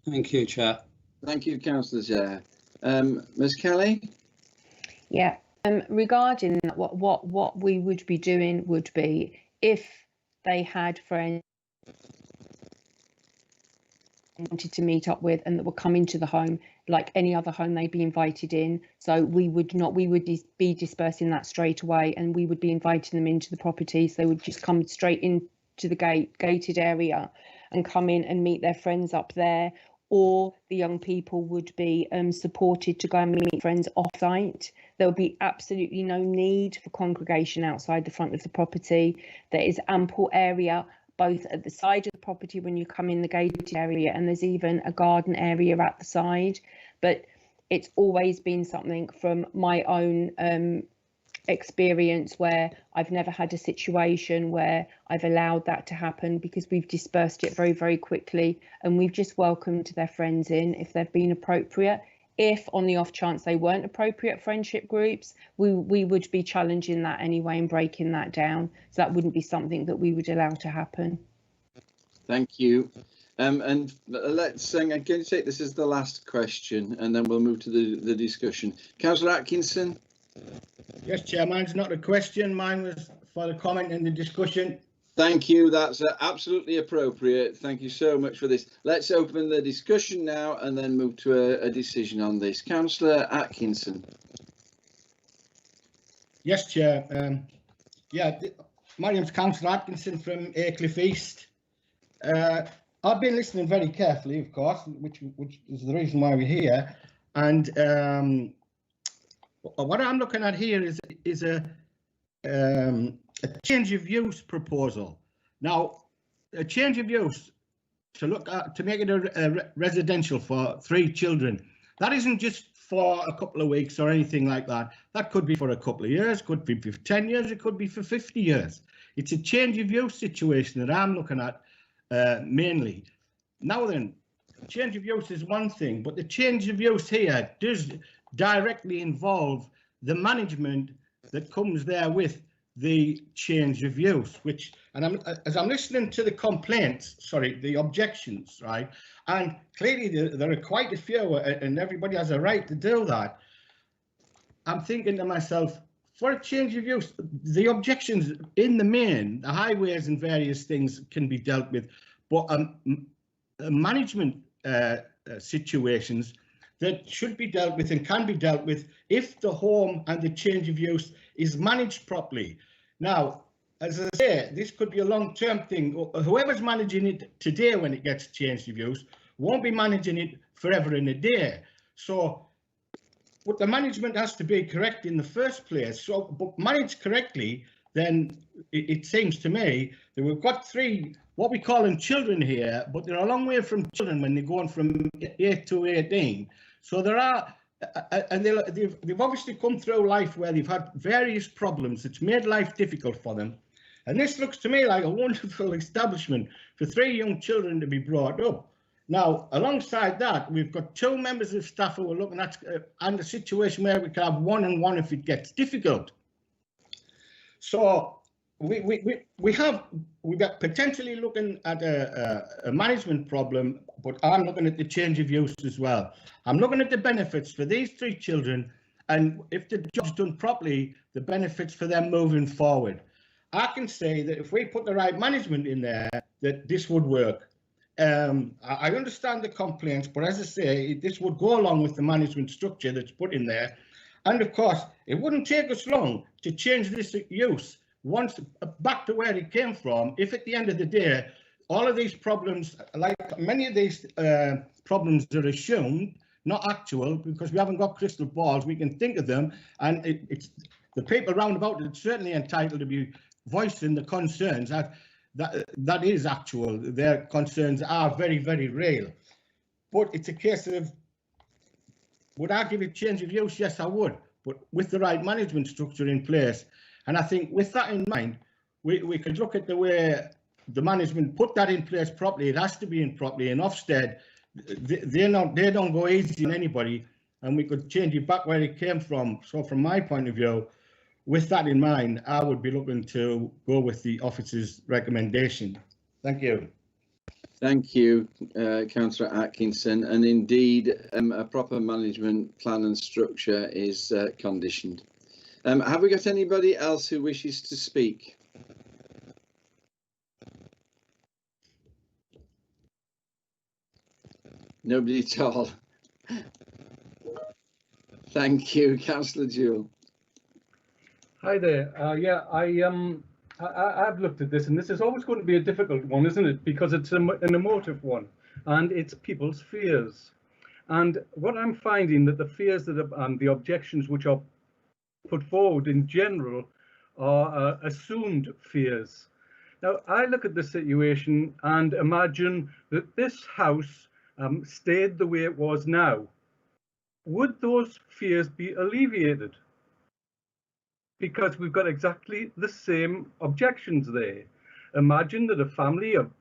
[SPEAKER 14] Thank you, Chair.
[SPEAKER 2] Thank you, Councillor Chair. Ms. Kelly?
[SPEAKER 9] Yeah, regarding that, what we would be doing would be, if they had friends wanted to meet up with and that were coming to the home, like any other home, they'd be invited in. So we would be dispersing that straight away, and we would be inviting them into the property. So they would just come straight into the gated area and come in and meet their friends up there, or the young people would be supported to go and meet friends off-site. There would be absolutely no need for congregation outside the front of the property. There is ample area both at the side of the property when you come in the gated area, and there's even a garden area at the side. But it's always been something from my own experience where I've never had a situation where I've allowed that to happen, because we've dispersed it very, very quickly, and we've just welcomed their friends in if they've been appropriate. If on the off chance they weren't appropriate friendship groups, we would be challenging that anyway and breaking that down. So that wouldn't be something that we would allow to happen.
[SPEAKER 2] Thank you. And let's can you take this as the last question, and then we'll move to the discussion. Councillor Atkinson.
[SPEAKER 15] Yes, Chair, mine's not a question. Mine was for the comment in the discussion.
[SPEAKER 2] Thank you. That's absolutely appropriate. Thank you so much for this. Let's open the discussion now and then move to a decision on this. Councillor Atkinson.
[SPEAKER 15] Yes, Chair. Yeah, my name's Councillor Atkinson from Aycliffe East. I've been listening very carefully, of course, which is the reason why we're here. And what I'm looking at here is a change of use proposal. Now, a change of use to make it a residential for 3 children. That isn't just for a couple of weeks or anything like that. That could be for a couple of years, could be for 10 years, it could be for 50 years. It's a change of use situation that I'm looking at mainly. Now then, change of use is one thing, but the change of use here does directly involve the management that comes there with the change of use, and as I'm listening to the complaints, sorry, the objections, right, and clearly there are quite a few, and everybody has a right to do that. I'm thinking to myself, for a change of use, the objections in the main, the highways and various things can be dealt with, but management situations that should be dealt with and can be dealt with if the home and the change of use is managed properly. Now, as I say, this could be a long-term thing. Whoever's managing it today when it gets changed of use won't be managing it forever and a day. So, but the management has to be correct in the first place. So, but managed correctly, then it seems to me that we've got 3, what we call them children here, but they're a long way from children when they're going from 8 to 18. So there are, and they've obviously come through life where they've had various problems. It's made life difficult for them. And this looks to me like a wonderful establishment for 3 young children to be brought up. Now, alongside that, we've got 2 members of staff who are looking at and a situation where we can have 1 and 1 if it gets difficult. So we're potentially looking at a management problem, but I'm looking at the change of use as well. I'm looking at the benefits for these 3 children, and if the job's done properly, the benefits for them moving forward. I can say that if we put the right management in there, that this would work. I understand the complaints, but as I say, this would go along with the management structure that's put in there. And of course, it wouldn't take us long to change this use once back to where it came from. If at the end of the day, all of these problems, like many of these problems are assumed, not actual, because we haven't got crystal balls, we can think of them, and it's the people round about it certainly entitled to be voicing the concerns. That is actual. Their concerns are very, very real. But it's a case of, would I give it change of use? Yes, I would, but with the right management structure in place. And I think with that in mind, we could look at the way the management put that in place properly. It has to be in properly. And Ofsted, they don't go easy on anybody, and we could change it back where it came from. So from my point of view, with that in mind, I would be looking to go with the officer's recommendation. Thank you.
[SPEAKER 2] Thank you, Councillor Atkinson. And indeed, a proper management plan and structure is conditioned. Have we got anybody else who wishes to speak? Nobody at all. Thank you, Councillor Jewell.
[SPEAKER 4] Hi there. I've looked at this, and this is always going to be a difficult one, isn't it? Because it's an emotive one, and it's people's fears. And what I'm finding that the fears that and the objections which are put forward in general are assumed fears. Now, I look at the situation and imagine that this house stayed the way it was now. Would those fears be alleviated? Because we've got exactly the same objections there. Imagine that a family of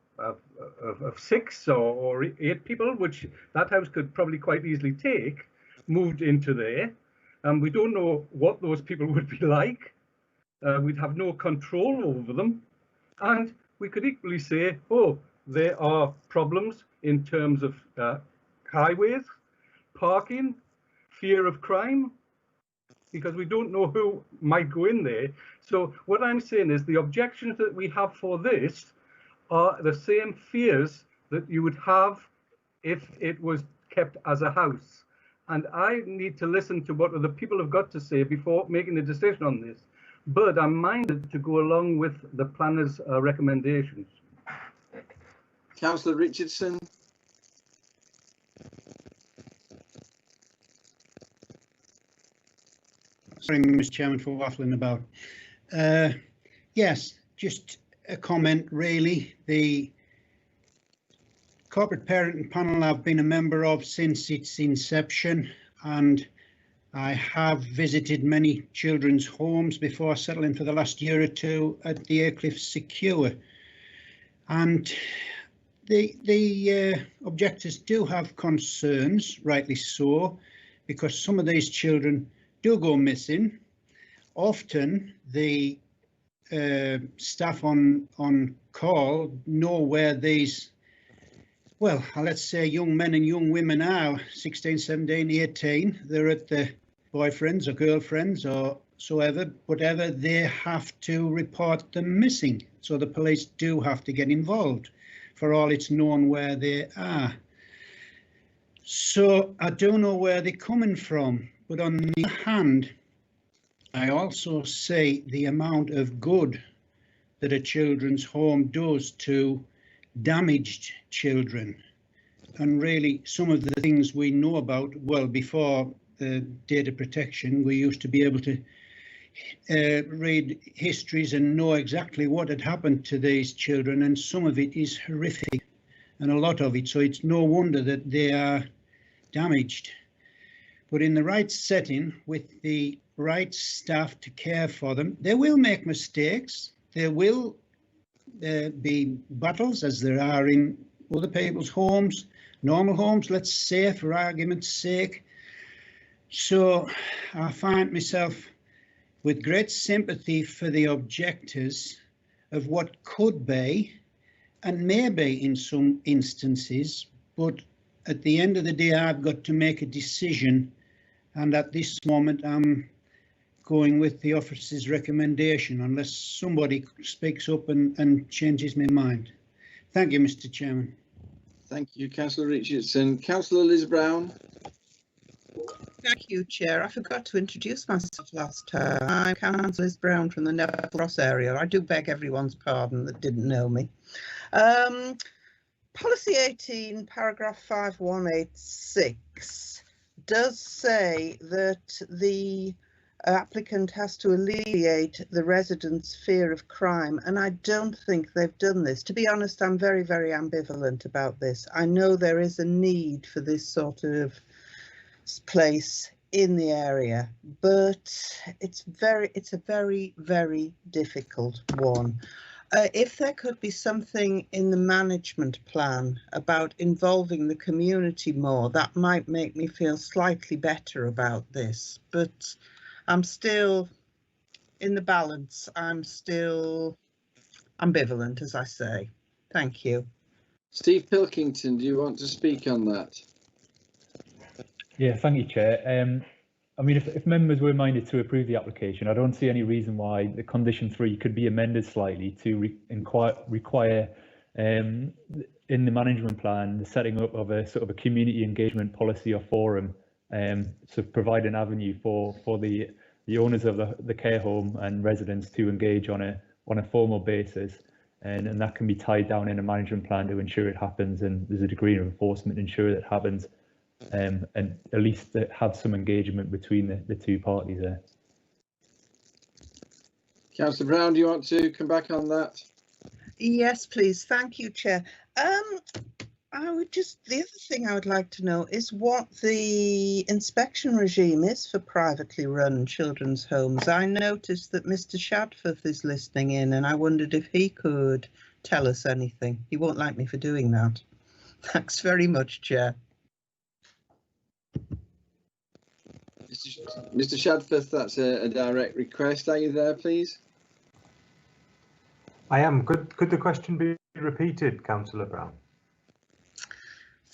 [SPEAKER 4] 6 or 8 people, which that house could probably quite easily take, moved into there, and we don't know what those people would be like. We'd have no control over them, and we could equally say, oh, there are problems in terms of highways, parking, fear of crime, because we don't know who might go in there. So what I'm saying is the objections that we have for this are the same fears that you would have if it was kept as a house. And I need to listen to what other people have got to say before making a decision on this. But I'm minded to go along with the planner's recommendations.
[SPEAKER 2] Councillor Richardson.
[SPEAKER 12] Sorry, Mr. Chairman, for waffling about. Yes, just a comment really. The corporate parenting panel I've been a member of since its inception, and I have visited many children's homes before settling for the last year or two at the Aycliffe Secure. And the objectors do have concerns, rightly so, because some of these children do go missing. Often the staff on call know where these, well, let's say young men and young women are, 16, 17, 18. They're at the boyfriends or girlfriends or so ever, whatever, they have to report them missing. So the police do have to get involved for all it's known where they are. So I don't know where they're coming from, but on the other hand, I also see the amount of good that a children's home does to damaged children. And really some of the things we know about, well, before data protection, we used to be able to read histories and know exactly what had happened to these children, and some of it is horrific, and a lot of it, so it's no wonder that they are damaged. But in the right setting, with the right staff to care for them, they will make mistakes, there will be battles, as there are in other people's homes, normal homes, let's say, for argument's sake. So I find myself with great sympathy for the objectors of what could be and maybe in some instances, but at the end of the day I've got to make a decision, and at this moment I'm going with the officer's recommendation unless somebody speaks up and changes my mind. Thank you, Mr. Chairman.
[SPEAKER 2] Thank you, Councillor Richardson. Councillor Liz Brown.
[SPEAKER 10] Thank you, Chair. I forgot to introduce myself last time. I'm Councillor Liz Brown from the Neville Cross area. I do beg everyone's pardon that didn't know me. Policy 18, paragraph 5186 does say that the applicant has to alleviate the residents' fear of crime, and I don't think they've done this. To be honest, I'm very, very ambivalent about this. I know there is a need for this sort of place in the area, but it's a very, very difficult one. If there could be something in the management plan about involving the community more, that might make me feel slightly better about this, but I'm still in the balance. I'm still ambivalent, as I say. Thank you.
[SPEAKER 2] Steve Pilkington, do you want to speak on that?
[SPEAKER 5] Yeah, thank you, Chair. I mean, if members were minded to approve the application, I don't see any reason why the condition 3 could be amended slightly to require in the management plan the setting up of a sort of a community engagement policy or forum, to provide an avenue for the owners of the care home and residents to engage on a formal basis, and that can be tied down in a management plan to ensure it happens, and there's a degree of enforcement to ensure that it happens. And at least have some engagement between the two parties there.
[SPEAKER 2] Councillor Brown, do you want to come back on that?
[SPEAKER 10] Yes, please. Thank you, Chair. The other thing I would like to know is what the inspection regime is for privately run children's homes. I noticed that Mr. Shadforth is listening in, and I wondered if he could tell us anything. He won't like me for doing that. Thanks very much, Chair.
[SPEAKER 2] Mr. Shadforth, that's a direct request. Are you there, please?
[SPEAKER 16] I am. Could the question be repeated, Councillor Brown?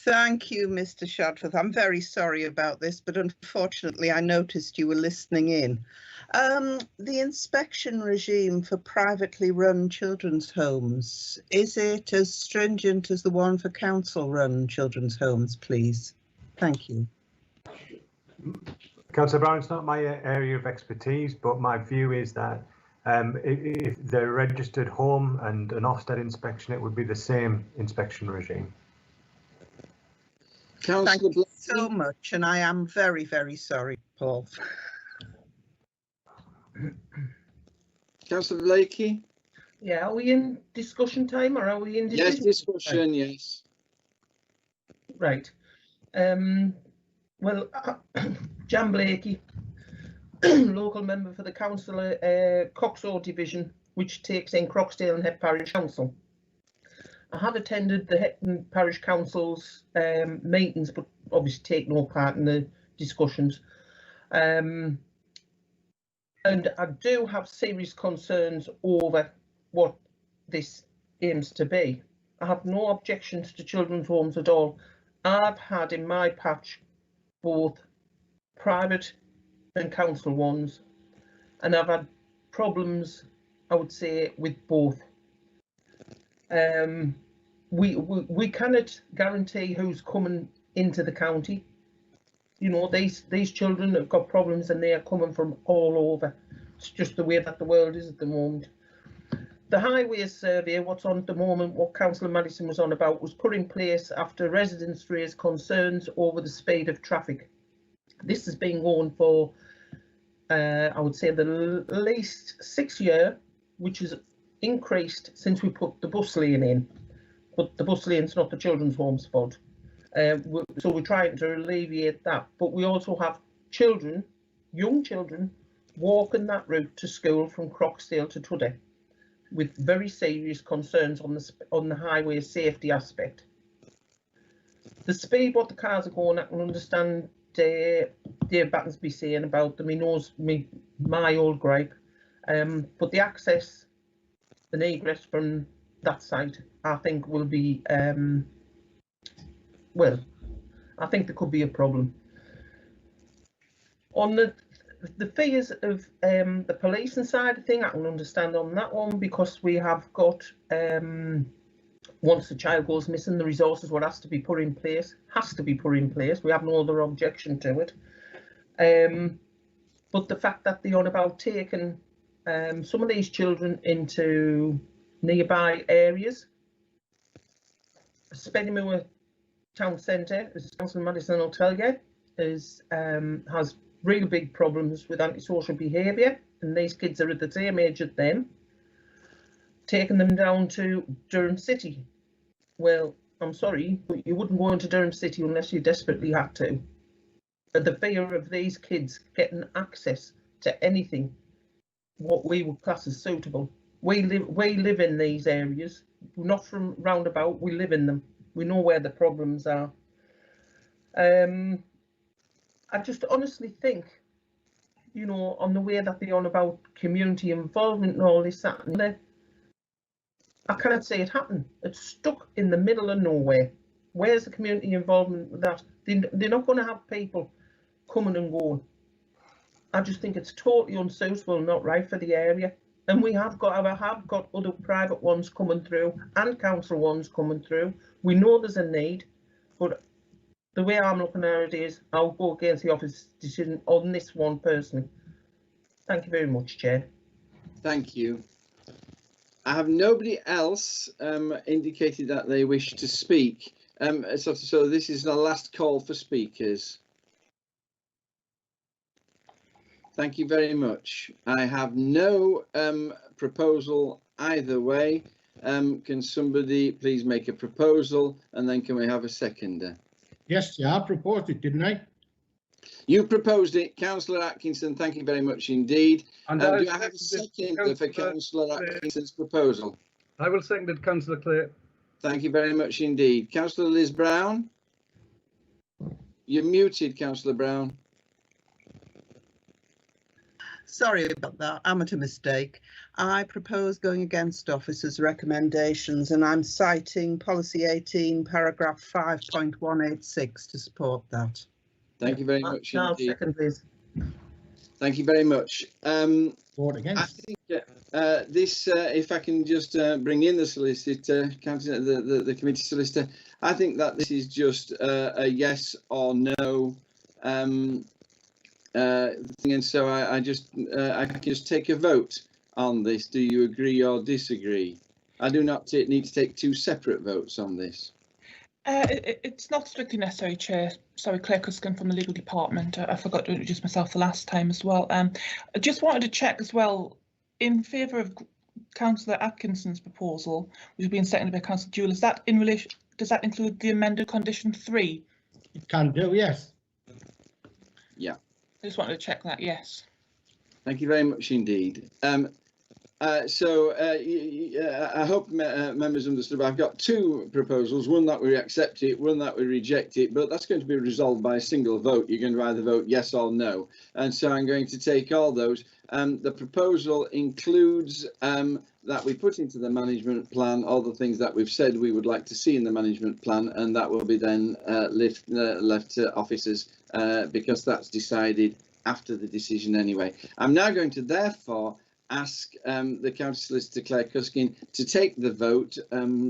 [SPEAKER 10] Thank you, Mr. Shadforth. I'm very sorry about this, but unfortunately I noticed you were listening in. The inspection regime for privately run children's homes, is it as stringent as the one for council-run children's homes, please? Thank you.
[SPEAKER 16] Councillor Brown, it's not my area of expertise, but my view is that if they're a registered home and an Ofsted inspection, it would be the same inspection regime.
[SPEAKER 10] Thank you so much, and I am very, very sorry, Paul.
[SPEAKER 2] Councillor Blakey?
[SPEAKER 17] Yeah, are we in discussion time or are we in decision?
[SPEAKER 2] Yes, discussion, yes.
[SPEAKER 17] Right. Well, Jan Blakey, local member for the council, Coxall division, which takes in Croxdale and Het Parish Council. I have attended the Hetton Parish Council's meetings, but obviously take no part in the discussions. And I do have serious concerns over what this aims to be. I have no objections to children's homes at all. I've had in my patch both private and council ones, and I've had problems, I would say, with both. We cannot guarantee who's coming into the county. You know, these children have got problems and they are coming from all over. It's just the way that the world is at the moment. The highways survey, what's on at the moment, what Councillor Madison was on about, was put in place after residents raised concerns over the speed of traffic. This has been going for, I would say, the least 6 years, which has increased since we put the bus lane in. But the bus lane's not the children's home's fault. So we're trying to alleviate that. But we also have children, young children, walking that route to school from Croxdale to Tudor, with very serious concerns on the highway safety aspect. The speed what the cars are going, I can understand Dave Battersby saying about them. He knows my old gripe. But the access and egress from that site, I think will be, well, I think there could be a problem. On the fears of the policing side of thing, I can understand on that one, because we have got, once the child goes missing, the resources what has to be put in place, we have no other objection to it. But the fact that they're on about taking some of these children into nearby areas, Spennymoor Town Centre, as Councillor Madison will tell you, has real big problems with antisocial behaviour, and these kids are at the same age as them. Taking them down to Durham City, well, I'm sorry, but you wouldn't go into Durham City unless you desperately had to. But the fear of these kids getting access to anything what we would class as suitable. We live in these areas, not from roundabout, we live in them. We know where the problems are. I just honestly think, you know, on the way that they're on about community involvement and all this, that and that, I cannot say it happened. It's stuck in the middle of nowhere. Where's the community involvement with that? They're not going to have people coming and going. I just think it's totally unsuitable, not right for the area. And we have got other private ones coming through and council ones coming through. We know there's a need, but the way I'm looking at it is I'll go against the office decision on this one personally. Thank you very much, Chair.
[SPEAKER 2] Thank you. I have nobody else indicated that they wish to speak. So this is the last call for speakers. Thank you very much. I have no proposal either way. Can somebody please make a proposal, and then can we have a seconder?
[SPEAKER 15] Yes, yeah, I proposed it, didn't I?
[SPEAKER 2] You proposed it, Councillor Atkinson. Thank you very much indeed.
[SPEAKER 4] And
[SPEAKER 2] do I have a seconder for Councillor Atkinson's proposal?
[SPEAKER 4] I will second it, Councillor Clay.
[SPEAKER 2] Thank you very much indeed. Councillor Liz Brown? You're muted, Councillor Brown.
[SPEAKER 10] Sorry about that, amateur mistake. I propose going against officers' recommendations, and I'm citing policy 18, paragraph 5.186 to support that.
[SPEAKER 2] Thank you very much
[SPEAKER 17] Charles,
[SPEAKER 2] indeed.
[SPEAKER 17] second, please.
[SPEAKER 2] Thank you very much.
[SPEAKER 15] Vote against.
[SPEAKER 2] I think this, if I can just bring in the solicitor, the committee solicitor, I think that this is just a yes or no thing, and so I can just take a vote on this. Do you agree or disagree? I do not need to take two separate votes on this.
[SPEAKER 8] It's not strictly necessary, Chair. Sorry, Claire Cuskin from the legal department. I forgot to introduce myself the last time as well. I just wanted to check as well, in favour of Councillor Atkinson's proposal, which has been seconded by Councillor Jewell, is that in relation? Does that include the amended condition 3?
[SPEAKER 15] It can do, yes.
[SPEAKER 2] Yeah.
[SPEAKER 8] I just wanted to check that. Yes.
[SPEAKER 2] Thank you very much indeed. I hope members understood, but I've got two proposals, one that we accept it, one that we reject it, but that's going to be resolved by a single vote. You're going to either vote yes or no. And so I'm going to take all those. The proposal includes that we put into the management plan all the things that we've said we would like to see in the management plan, and that will be then left to officers because that's decided after the decision anyway. I'm now going to therefore ask the County Solicitor Claire Cuskin to take the vote.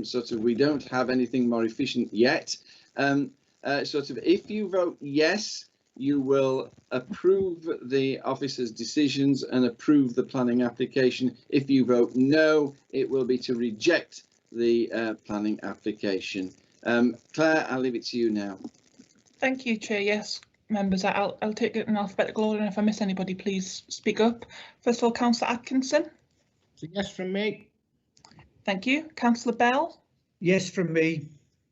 [SPEAKER 2] Sort of, we don't have anything more efficient yet. Sort of, if you vote yes, you will approve the officer's decisions and approve the planning application. If you vote no, it will be to reject the planning application. Claire, I'll leave it to you now.
[SPEAKER 8] Thank you, Chair. Yes, members, I'll take it in alphabetical order, and if I miss anybody, please speak up. First of all, Councillor Atkinson.
[SPEAKER 15] It's a yes from me.
[SPEAKER 8] Thank you. Councillor Bell.
[SPEAKER 12] Yes from me.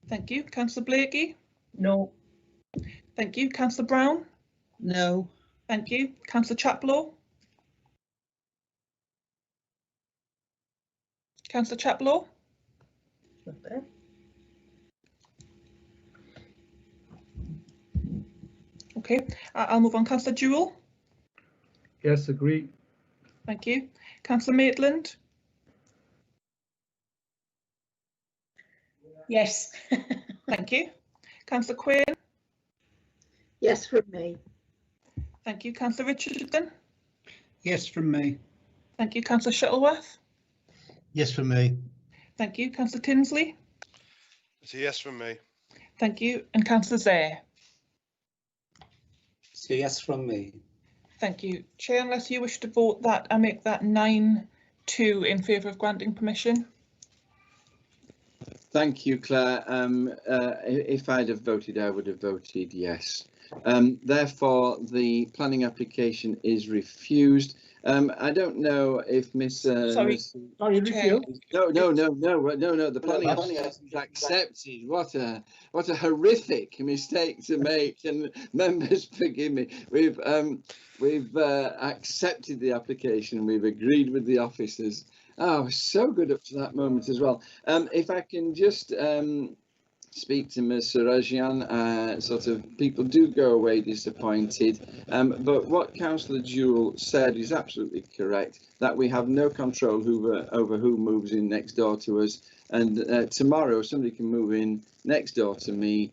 [SPEAKER 8] Thank you. Councillor Blakey.
[SPEAKER 17] No.
[SPEAKER 8] Thank you. Councillor Brown.
[SPEAKER 10] No.
[SPEAKER 8] Thank you. Councillor Chaplow. Councillor Chaplow.
[SPEAKER 17] Not there.
[SPEAKER 8] Okay, I'll move on. Councillor Jewell.
[SPEAKER 4] Yes, agree.
[SPEAKER 8] Thank you. Councillor Maitland.
[SPEAKER 11] Yes.
[SPEAKER 8] Thank you. Councillor Quinn.
[SPEAKER 6] Yes from me.
[SPEAKER 8] Thank you. Councillor Richardson.
[SPEAKER 12] Yes from me.
[SPEAKER 8] Thank you. Councillor Shuttleworth.
[SPEAKER 3] Yes from me.
[SPEAKER 8] Thank you. Councillor Tinsley.
[SPEAKER 18] It's a yes from me.
[SPEAKER 8] Thank you. And Councillor Zare.
[SPEAKER 14] So yes from me.
[SPEAKER 8] Thank you. Chair, unless you wish to vote that, I make that 9-2 in favour of granting permission.
[SPEAKER 2] Thank you, Claire. If I'd have voted, I would have voted yes. Therefore, the planning application is refused. I don't know if Miss.
[SPEAKER 8] Sorry,
[SPEAKER 2] Chair. No. The planning application is accepted. What a horrific mistake to make. And members, forgive me. We've accepted the application. We've agreed with the officers. Oh, so good up to that moment as well. If I can just speak to Ms. Sarajian, sort of people do go away disappointed, but what Councillor Jewell said is absolutely correct, that we have no control over who moves in next door to us, and tomorrow somebody can move in next door to me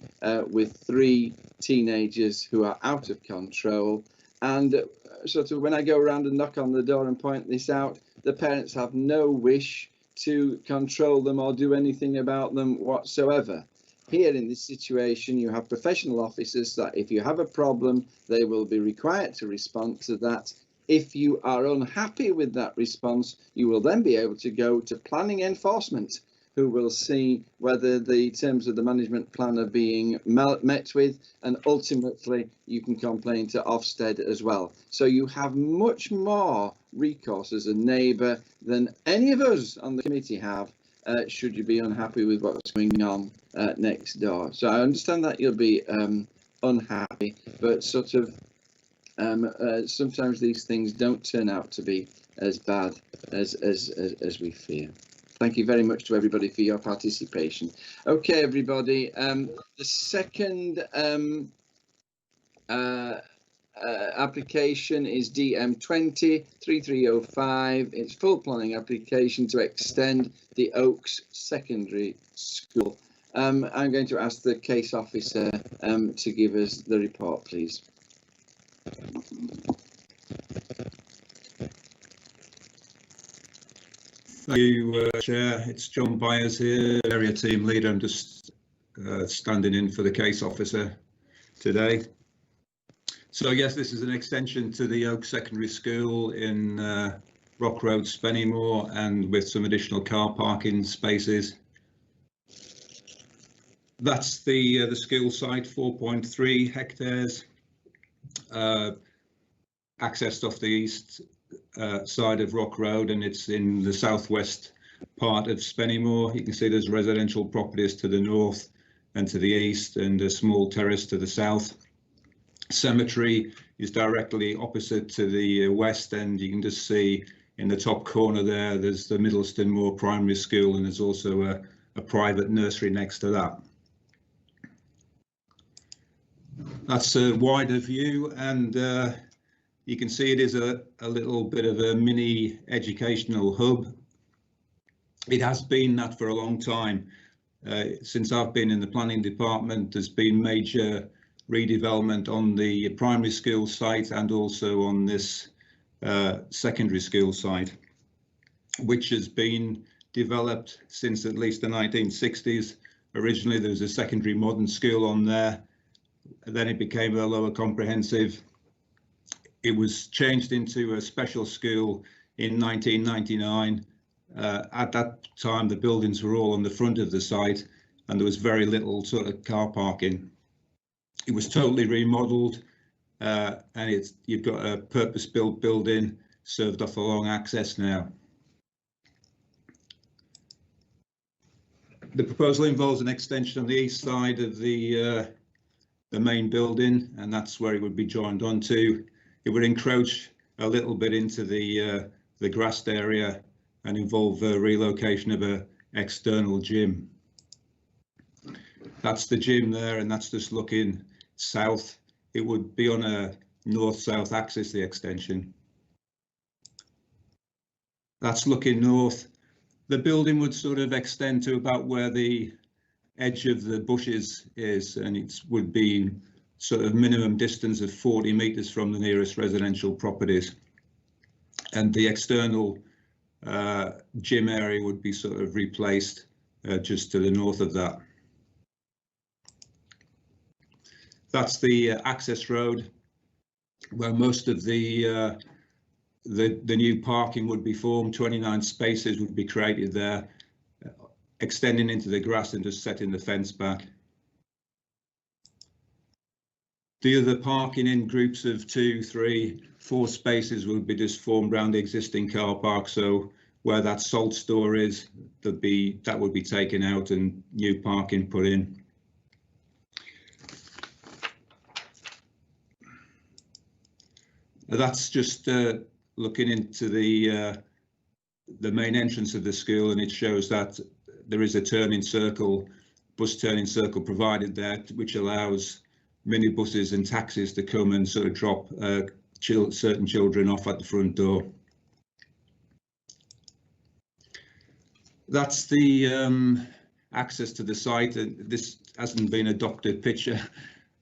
[SPEAKER 2] with 3 teenagers who are out of control, and sort of when I go around and knock on the door and point this out, the parents have no wish to control them or do anything about them whatsoever. Here in this situation, you have professional officers that if you have a problem, they will be required to respond to that. If you are unhappy with that response, you will then be able to go to planning enforcement, who will see whether the terms of the management plan are being met with, and ultimately you can complain to Ofsted as well. So you have much more recourse as a neighbour than any of us on the committee have, should you be unhappy with what's going on next door. So I understand that you'll be unhappy, but sort of sometimes these things don't turn out to be as bad as we fear. Thank you very much to everybody for your participation. Okay, everybody. The second application is DM20 3305. It's full planning application to extend the Oaks Secondary School. I'm going to ask the case officer to give us the report, please.
[SPEAKER 19] Thank you, Chair. It's John Byers here, area team leader. I'm just standing in for the case officer today. So yes, this is an extension to the Oak Secondary School in Rock Road, Spennymoor, and with some additional car parking spaces. That's the school site, 4.3 hectares, accessed off the east side of Rock Road, and it's in the southwest part of Spennymoor. You can see there's residential properties to the north and to the east, and a small terrace to the south. Cemetery is directly opposite to the west, and you can just see in the top corner there, there's the Middleston Moor Primary School, and there's also a private nursery next to that. That's a wider view, and you can see it is a little bit of a mini educational hub. It has been that for a long time. Since I've been in the planning department, there's been major redevelopment on the primary school site and also on this secondary school site, which has been developed since at least the 1960s. Originally there was a secondary modern school on there, then it became a lower comprehensive. It was changed into a special school in 1999. At that time the buildings were all on the front of the site and there was very little sort of car parking. It was totally remodelled, and you've got a purpose-built building served off along access now. The proposal involves an extension on the east side of the main building, and that's where it would be joined onto. It would encroach a little bit into the grassed area and involve a relocation of an external gym. That's the gym there, and that's just looking south. It would be on a north-south axis, the extension. That's looking north. The building would sort of extend to about where the edge of the bushes is, and it would be sort of minimum distance of 40 metres from the nearest residential properties. And the external gym area would be sort of replaced just to the north of that. That's the access road where most of the new parking would be formed. 29 spaces would be created there, extending into the grass and just setting the fence back. The other parking in groups of 2, 3, 4 spaces would be just formed around the existing car park. So where that salt store is, that would be taken out and new parking put in. That's just looking into the main entrance of the school, and it shows that there is a turning circle, bus turning circle provided there, which allows minibuses and taxis to come and sort of drop certain children off at the front door. That's the access to the site, and this hasn't been a doctored picture.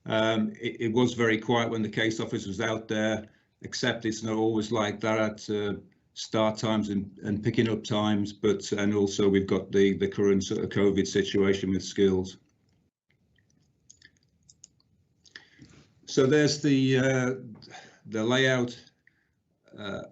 [SPEAKER 19] It was very quiet when the case officer was out there, except it's not always like that at start times and picking up times, and also we've got the current sort of COVID situation with schools. So there's the layout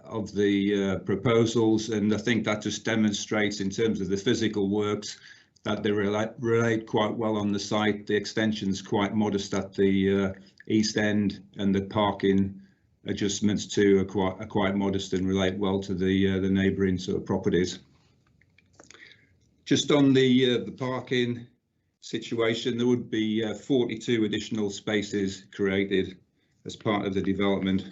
[SPEAKER 19] of the proposals, and I think that just demonstrates in terms of the physical works that they relate quite well on the site. The extension's quite modest at the east end, and the parking adjustments too are quite modest and relate well to the neighbouring sort of properties. Just on the parking situation, there would be 42 additional spaces created as part of the development.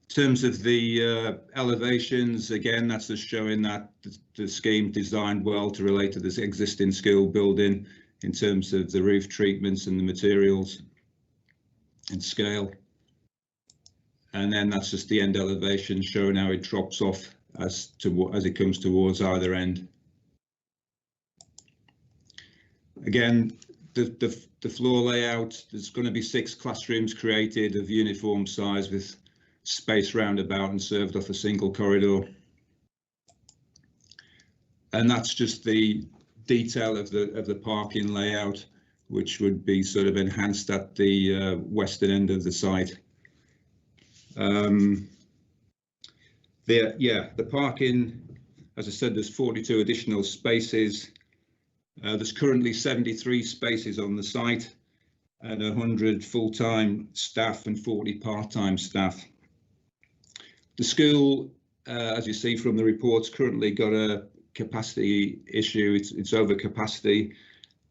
[SPEAKER 19] In terms of the elevations, again, that's just showing that the scheme designed well to relate to this existing school building in terms of the roof treatments and the materials. in scale. And then that's just the end elevation showing how it drops off as it comes towards either end. Again, the floor layout, there's going to be 6 classrooms created of uniform size with space roundabout and served off a single corridor. And that's just the detail of the parking layout, which would be sort of enhanced at the western end of the site. The parking, as I said, there's 42 additional spaces. There's currently 73 spaces on the site and 100 full-time staff and 40 part-time staff. The school, as you see from the reports, currently got a capacity issue. It's over capacity,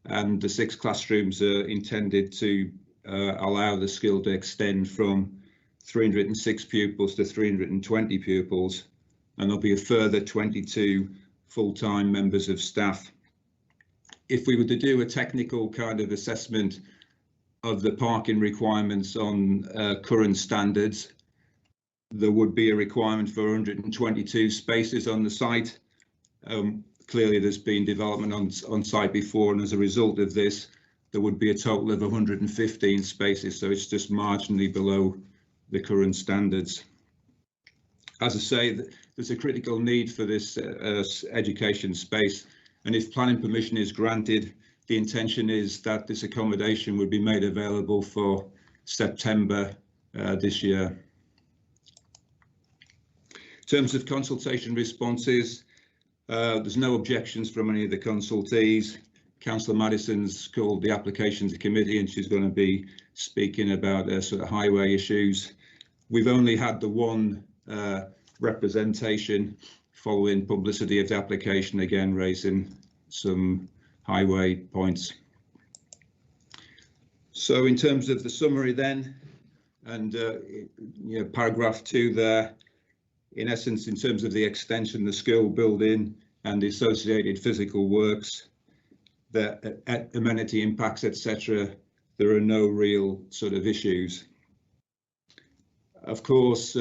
[SPEAKER 19] and the 6 classrooms are intended to allow the school to extend from 306 pupils to 320 pupils, and there'll be a further 22 full-time members of staff. If we were to do a technical kind of assessment of the parking requirements on current standards, there would be a requirement for 122 spaces on the site. Clearly there's been development on site before, and as a result of this, there would be a total of 115 spaces, so it's just marginally below the current standards. As I say, there's a critical need for this education space, and if planning permission is granted, the intention is that this accommodation would be made available for September this year. In terms of consultation responses, there's no objections from any of the consultees. Councillor Madison's called the application to committee, and she's going to be speaking about sort of highway issues. We've only had the one representation following publicity of the application, again raising some highway points. So in terms of the summary then, and paragraph 2 there, in essence, in terms of the extension, the school building and the associated physical works, the amenity impacts, etc., there are no real sort of issues. Of course,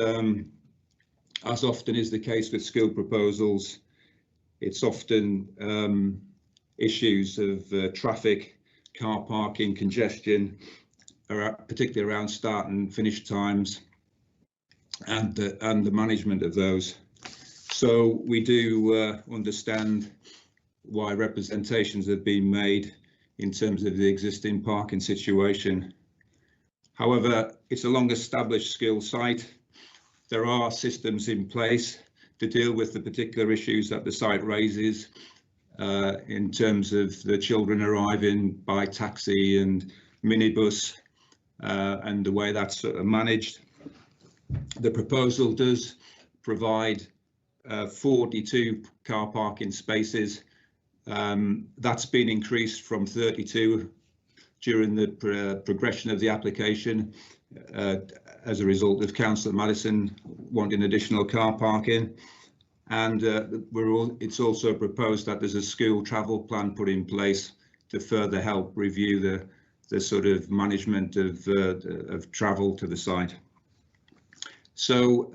[SPEAKER 19] as often is the case with school proposals, it's often issues of traffic, car parking, congestion, particularly around start and finish times, and the management of those. So we do understand why representations have been made in terms of the existing parking situation. However, it's a long-established school site. There are systems in place to deal with the particular issues that the site raises in terms of the children arriving by taxi and minibus and the way that's sort of managed. The proposal does provide 42 car parking spaces. That's been increased from 32 during the progression of the application as a result of Councillor Madison wanting additional car parking. And it's also proposed that there's a school travel plan put in place to further help review the sort of management of travel to the site. So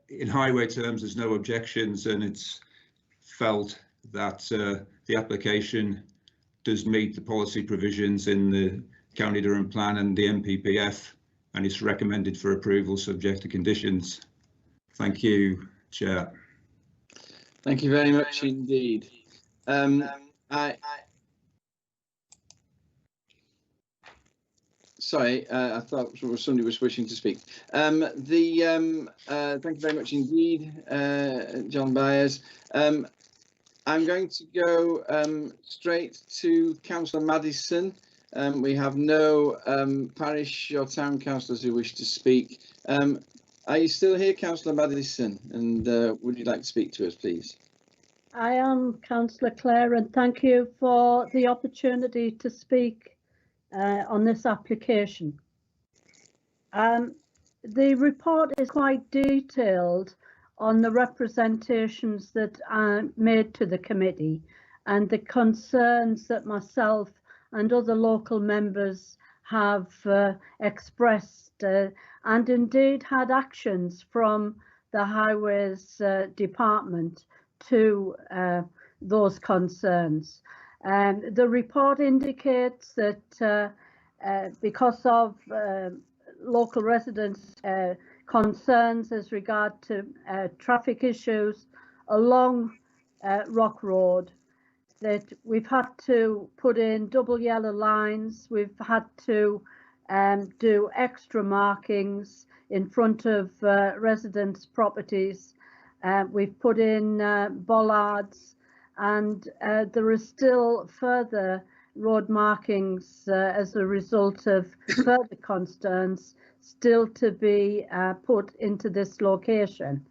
[SPEAKER 19] in highway terms, there's no objections, and it's felt that the application does meet the policy provisions in the County Durham Plan and the MPPF, and it's recommended for approval subject to conditions. Thank you, Chair.
[SPEAKER 2] Thank you very much indeed. Sorry, I thought somebody was wishing to speak. Thank you very much indeed, John Byers. I'm going to go straight to Councillor Madison. We have no parish or town councillors who wish to speak. Are you still here, Councillor Madison? And would you like to speak to us, please?
[SPEAKER 6] I am, Councillor Clare, and thank you for the opportunity to speak on this application. The report is quite detailed on the representations that are made to the committee and the concerns that myself and other local members have expressed and indeed had actions from the Highways Department to those concerns. The report indicates that because of local residents' concerns as regard to traffic issues along Rock Road, that we've had to put in double yellow lines, we've had to do extra markings in front of residents' properties, we've put in bollards, and there are still further road markings as a result of further concerns still to be put into this location.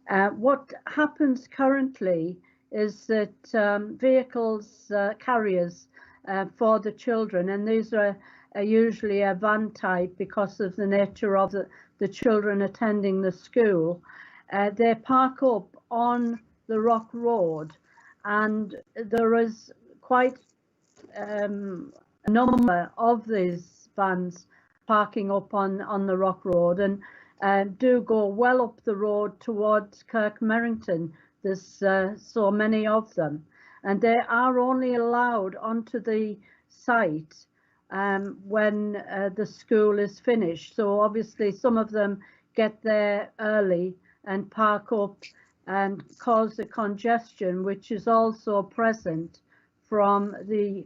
[SPEAKER 6] What happens currently is that vehicles, carriers for the children, and these are usually a van type because of the nature of the children attending the school, they park up on the Rock Road, and there is quite a number of these vans parking up on the Rock Road, and do go well up the road towards Kirk Merrington. There's so many of them, and they are only allowed onto the site when the school is finished. So obviously some of them get there early and park up and cause the congestion, which is also present from the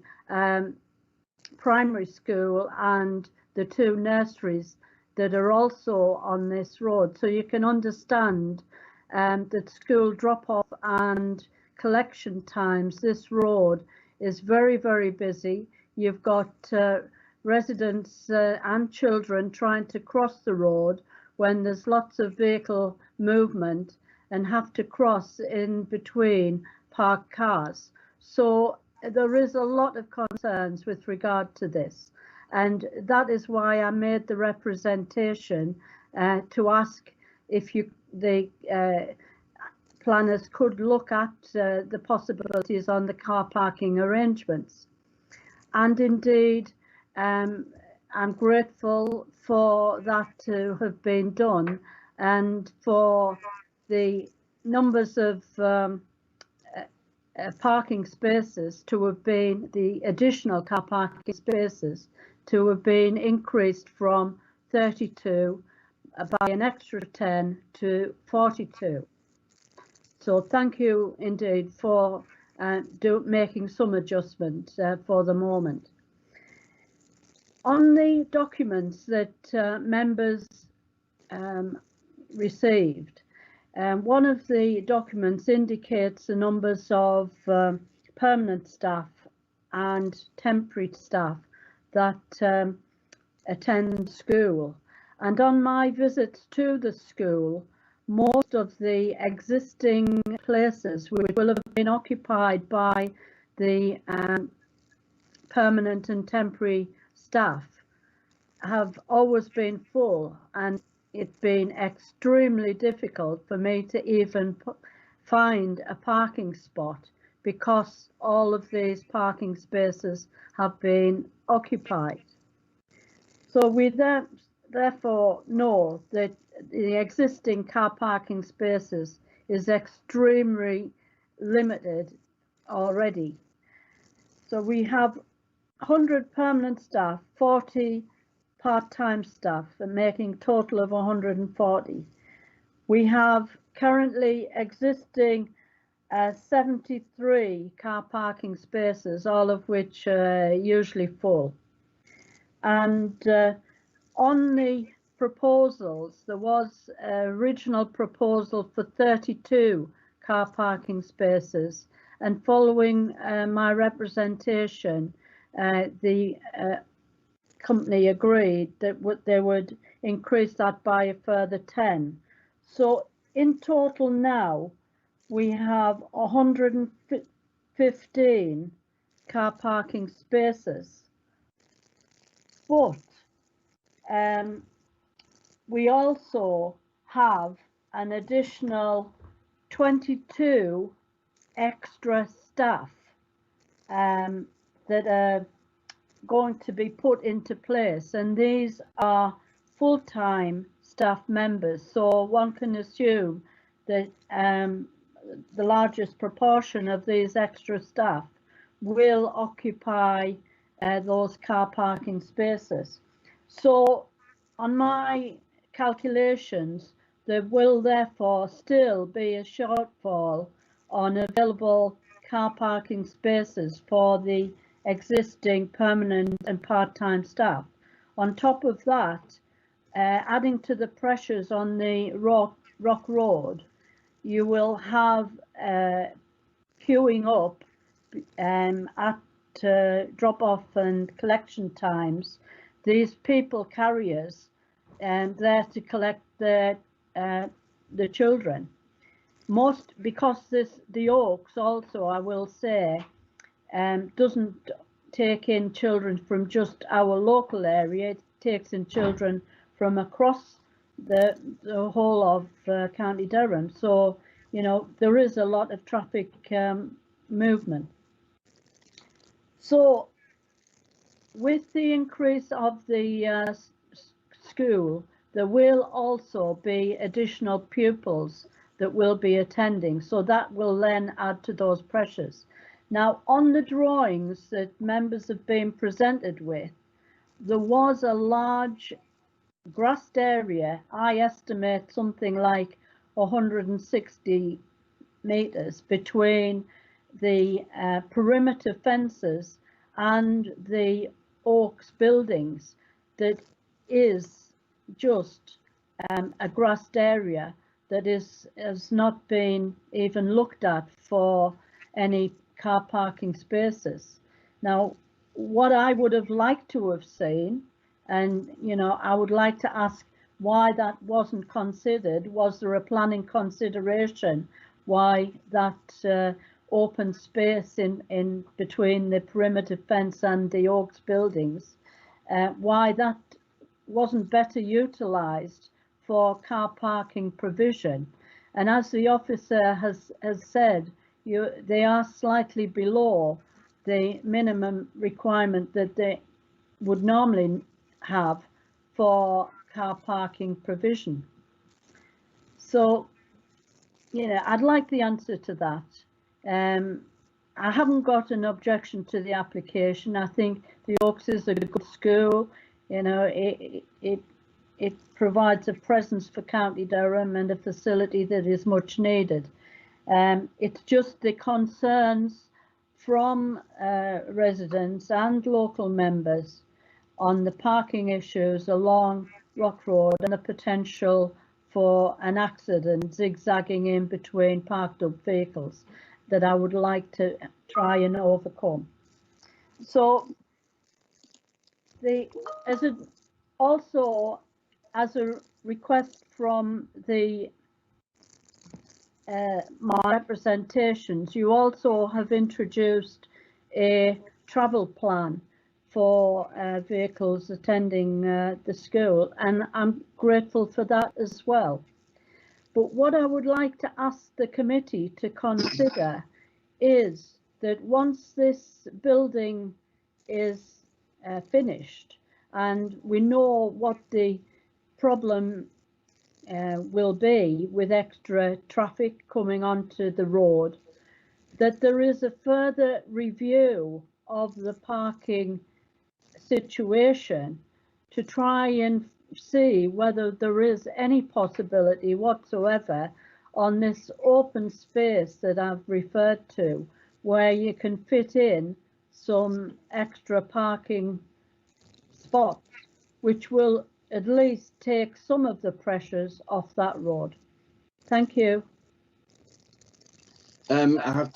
[SPEAKER 6] primary school and the two nurseries that are also on this road. So you can understand that school drop-off and collection times, this road is very, very busy. You've got residents and children trying to cross the road when there's lots of vehicle movement and have to cross in between parked cars. So there is a lot of concerns with regard to this, and that is why I made the representation to ask if the planners could look at the possibilities on the car parking arrangements. And indeed, I'm grateful for that to have been done, and for the numbers of parking spaces to have been, the additional car parking spaces to have been increased from 32 by an extra 10 to 42. So thank you indeed for making some adjustment for the moment. On the documents that members received, one of the documents indicates the numbers of permanent staff and temporary staff that attend school. And on my visits to the school, most of the existing places which will have been occupied by the permanent and temporary staff have always been full, and it's been extremely difficult for me to even find a parking spot because all of these parking spaces have been occupied. So we therefore know that the existing car parking spaces is extremely limited already. So we have 100 permanent staff, 40 part-time staff, and making a total of 140. We have currently existing 73 car parking spaces, all of which are usually full. And on the proposals, there was an original proposal for 32 car parking spaces, and following my representation, the company agreed that they would increase that by a further 10. So in total now we have 115 car parking spaces, but we also have an additional 22 extra staff that are going to be put into place, and these are full-time staff members, so one can assume that the largest proportion of these extra staff will occupy those car parking spaces. So on my calculations, there will therefore still be a shortfall on available car parking spaces for the existing permanent and part-time staff. On top of that, adding to the pressures on the Rock Road, you will have queuing up at drop-off and collection times. These people carriers there to collect the children. Because the Oaks also, I will say, doesn't take in children from just our local area. It takes in children from across the whole of County Durham. So, you know, there is a lot of traffic movement. So with the increase of the school, there will also be additional pupils that will be attending. So that will then add to those pressures. Now, on the drawings that members have been presented with, there was a large grassed area, I estimate something like 160 metres between the perimeter fences and the Oaks buildings, that is just a grassed area that has not been even looked at for any car parking spaces. Now, what I would have liked to have seen, and you know, I would like to ask why that wasn't considered. Was there a planning consideration why that open space in between the perimeter fence and the Oaks buildings, why that wasn't better utilised for car parking provision? And as the officer has said, they are slightly below the minimum requirement that they would normally have for car parking provision. So, you know, I'd like the answer to that. I haven't got an objection to the application. I think the Oaks is a good school. You know, it provides a presence for County Durham and a facility that is much needed. It's just the concerns from residents and local members on the parking issues along Rock Road and the potential for an accident zigzagging in between parked up vehicles that I would like to try and overcome. So as a request from the my representations, you also have introduced a travel plan for vehicles attending the school, and I'm grateful for that as well. But what I would like to ask the committee to consider is that once this building is finished and we know what the problem will be with extra traffic coming onto the road, that there is a further review of the parking situation to try and see whether there is any possibility whatsoever on this open space that I've referred to, where you can fit in some extra parking spots, which will at least take some of the pressures off that road. Thank you.
[SPEAKER 2] I have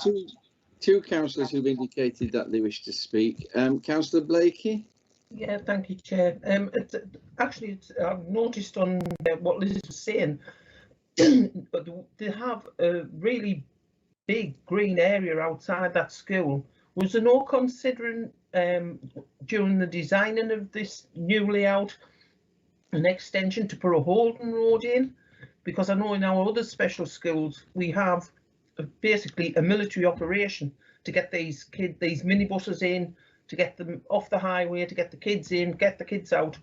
[SPEAKER 2] two councillors who've indicated that they wish to speak. Councillor Blakey.
[SPEAKER 17] Yeah, thank you, Chair. I've noticed on what Liz was saying, but they have a really big green area outside that school. Was there no considering during the designing of this new layout an extension to put a Holden Road in? Because I know in our other special schools we have basically a military operation to get these minibuses in to get them off the highway, to get the kids in, get the kids out.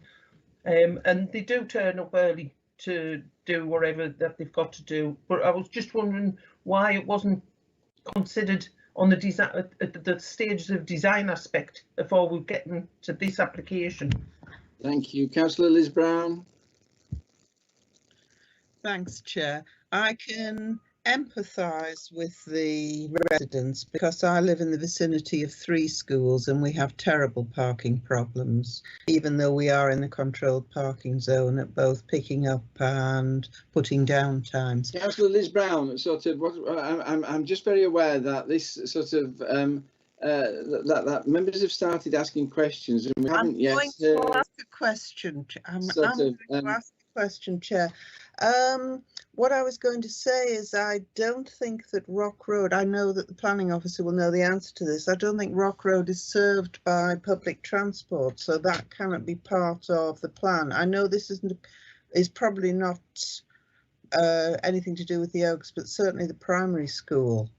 [SPEAKER 17] And they do turn up early to do whatever that they've got to do. But I was just wondering why it wasn't considered on the design, at the stages of design aspect before we're getting to this application.
[SPEAKER 2] Thank you. Councillor Liz Brown.
[SPEAKER 10] Thanks, Chair. I can empathise with the residents because I live in the vicinity of 3 schools and we have terrible parking problems, even though we are in the controlled parking zone at both picking up and putting down times.
[SPEAKER 2] Councillor Liz Brown, sort of, I'm just very aware that this sort of that members have started asking questions and we haven't yet.
[SPEAKER 10] I'm going to ask a question. I'm going to ask a question, Chair. What I was going to say is I don't think that Rock Road, I know that the planning officer will know the answer to this, I don't think Rock Road is served by public transport, so that cannot be part of the plan. I know this is probably not anything to do with the Oaks, but certainly the primary school.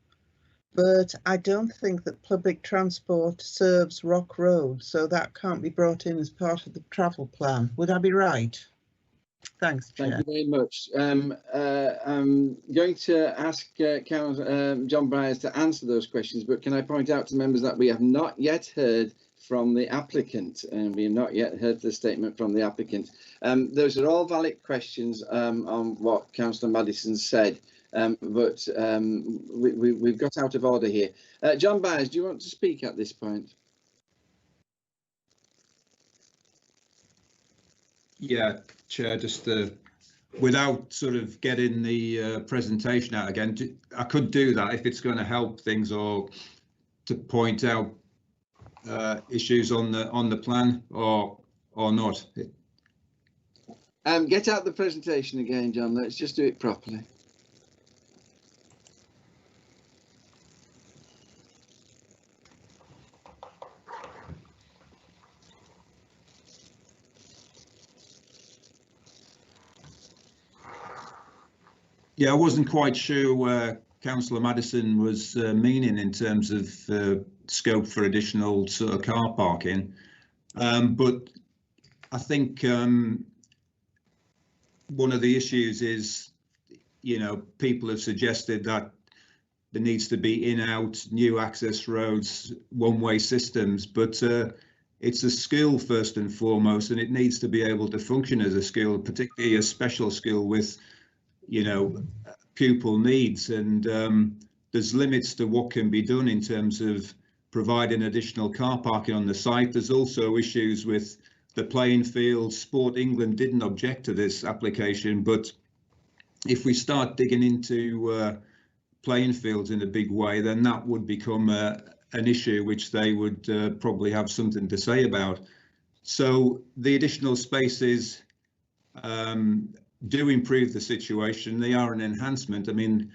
[SPEAKER 10] But I don't think that public transport serves Rock Road, so that can't be brought in as part of the travel plan. Would I be right? Thanks, Chair.
[SPEAKER 2] Thank you very much. I'm going to ask John Byers to answer those questions, but can I point out to members that we have not yet heard from the applicant, and we have not yet heard the statement from the applicant. Those are all valid questions on what Councillor Maddison said, but we've got out of order here. John Byers, do you want to speak at this point?
[SPEAKER 19] Yeah, Chair, just without sort of getting the presentation out again, I could do that if it's going to help things or to point out issues on the plan or not.
[SPEAKER 2] Get out the presentation again, John. Let's just do it properly.
[SPEAKER 19] Yeah, I wasn't quite sure where Councillor Maddison was meaning in terms of scope for additional sort of car parking, but I think one of the issues is, you know, people have suggested that there needs to be in-out, new access roads, one-way systems, but it's a skill first and foremost, and it needs to be able to function as a skill, particularly a special skill with, you know, pupil needs, and there's limits to what can be done in terms of providing additional car parking on the site. There's also issues with the playing field. Sport England didn't object to this application, but if we start digging into playing fields in a big way, then that would become an issue which they would probably have something to say about. So the additional spaces do improve the situation. They are an enhancement. I mean,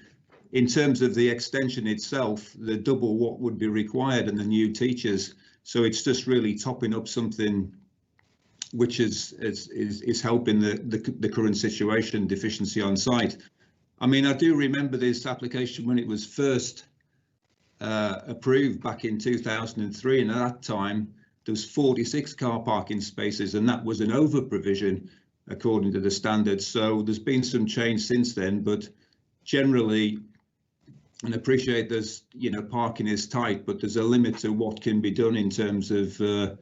[SPEAKER 19] in terms of the extension itself, the double what would be required and the new teachers. So it's just really topping up something which is helping the current situation, deficiency on site. I mean, I do remember this application when it was first approved back in 2003, and at that time there was 46 car parking spaces, and that was an over provision according to the standards. So there's been some change since then, but generally, and appreciate there's, you know, parking is tight, but there's a limit to what can be done in terms of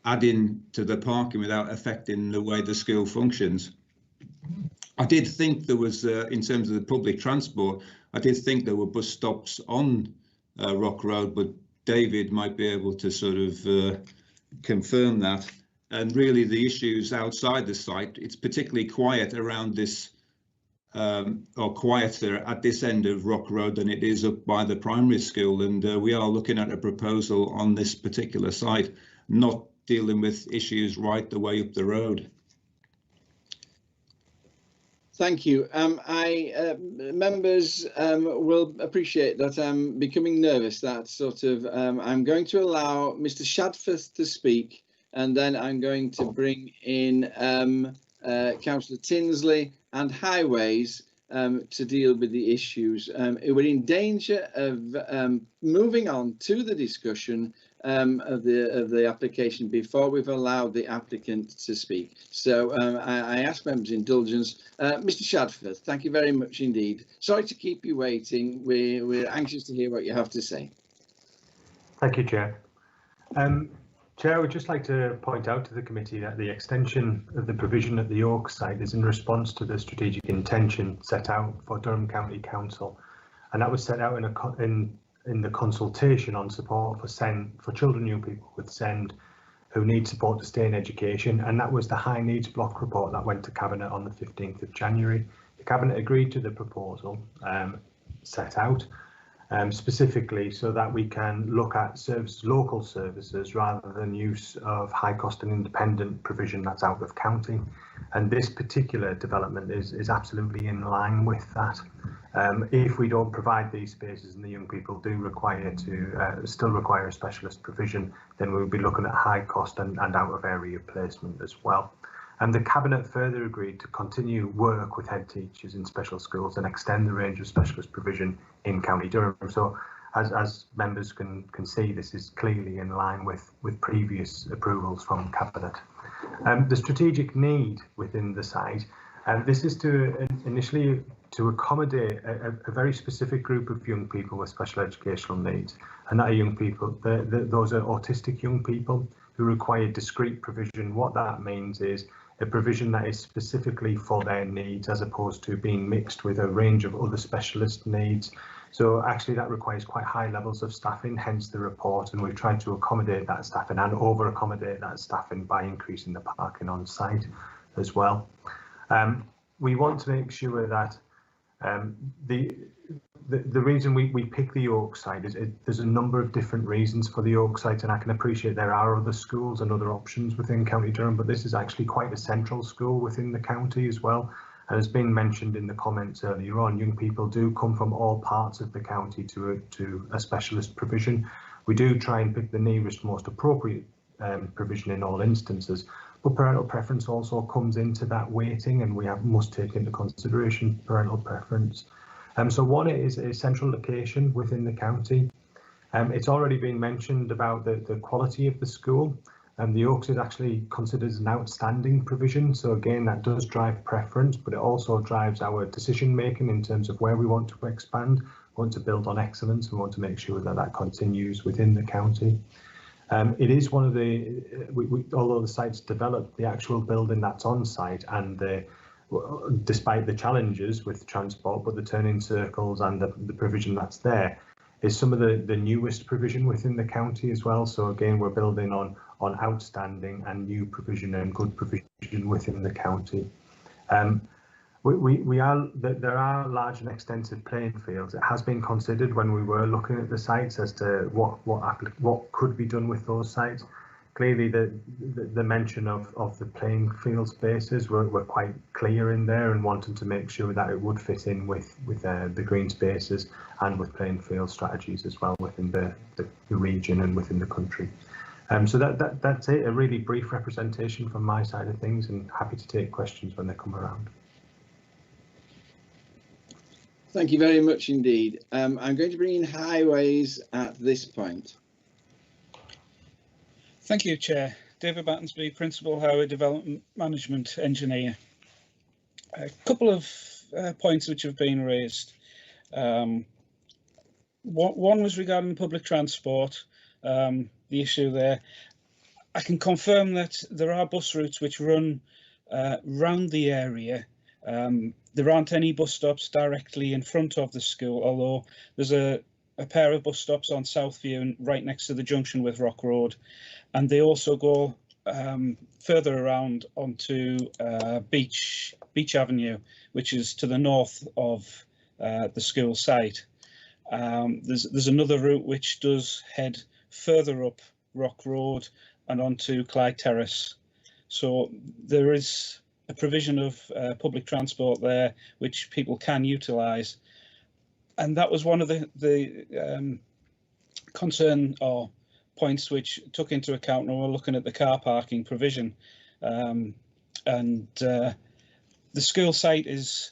[SPEAKER 19] adding to the parking without affecting the way the school functions. I did think there was, in terms of the public transport, I did think there were bus stops on Rock Road, but David might be able to sort of confirm that. And really the issues outside the site, it's particularly quiet around this, or quieter at this end of Rock Road than it is up by the primary school. And we are looking at a proposal on this particular site, not dealing with issues right the way up the road.
[SPEAKER 2] Thank you. Members will appreciate that I'm becoming nervous. That sort of, I'm going to allow Mr. Shadforth to speak, and then I'm going to bring in Councillor Tinsley and Highways, to deal with the issues. We're in danger of moving on to the discussion of the application before we've allowed the applicant to speak. So I ask members' indulgence. Mr. Shadford, thank you very much indeed. Sorry to keep you waiting. We're anxious to hear what you have to say.
[SPEAKER 16] Thank you, Chair. Chair, I would just like to point out to the committee that the extension of the provision at the York site is in response to the strategic intention set out for Durham County Council, and that was set out in the consultation on support for children and young people with SEND who need support to stay in education, and that was the high needs block report that went to Cabinet on the 15th of January. The Cabinet agreed to the proposal set out, specifically so that we can look at local services rather than use of high cost and independent provision that's out of county. And this particular development is absolutely in line with that. If we don't provide these spaces and the young people do still require a specialist provision, then we'll be looking at high cost and out of area placement as well. And the Cabinet further agreed to continue work with head teachers in special schools and extend the range of specialist provision in County Durham. So as members can see, this is clearly in line with previous approvals from Cabinet. The strategic need within the site, this is initially to accommodate a very specific group of young people with special educational needs, and that are young people, those are autistic young people who require discrete provision. What that means is a provision that is specifically for their needs, as opposed to being mixed with a range of other specialist needs. So actually that requires quite high levels of staffing, hence the report, and we've tried to accommodate that staffing and over accommodate that staffing by increasing the parking on site as well. We want to make sure that the reason we pick the York site is there's a number of different reasons for the York site, and I can appreciate there are other schools and other options within County Durham, but this is actually quite a central school within the county as well. And as been mentioned in the comments earlier on, young people do come from all parts of the county to a specialist provision. We do try and pick the nearest, most appropriate provision in all instances, but parental preference also comes into that weighting, and we must take into consideration parental preference. So one is a central location within the county. It's already been mentioned about the quality of the school, and the Oaks is actually considered as an outstanding provision. So again, that does drive preference, but it also drives our decision making in terms of where we want to expand. We want to build on excellence and want to make sure that that continues within the county. It is one of although the site's developed, the actual building that's on site, and despite the challenges with transport, but the turning circles and the provision that's there is some of the newest provision within the county as well. So again, we're building on outstanding and new provision and good provision within the county. There are large and extensive playing fields. It has been considered when we were looking at the sites as to what could be done with those sites. Clearly, the mention of the playing field spaces were quite clear in there, and wanting to make sure that it would fit in with the green spaces and with playing field strategies as well within the region and within the country. So that's it, a really brief representation from my side of things, and happy to take questions when they come around.
[SPEAKER 2] Thank you very much indeed. I'm going to bring in Highways at this point.
[SPEAKER 13] Thank you, Chair. David Battensby, Principal Highway Development Management Engineer. A couple of points which have been raised. One was regarding public transport, the issue there. I can confirm that there are bus routes which run round the area. There aren't any bus stops directly in front of the school, although there's a pair of bus stops on Southview and right next to the junction with Rock Road, and they also go further around onto Beach Avenue, which is to the north of the school site. There's another route which does head further up Rock Road and onto Clyde Terrace. So there is a provision of public transport there which people can utilise, and that was one of the concern or points which took into account when we're looking at the car parking provision. The school site is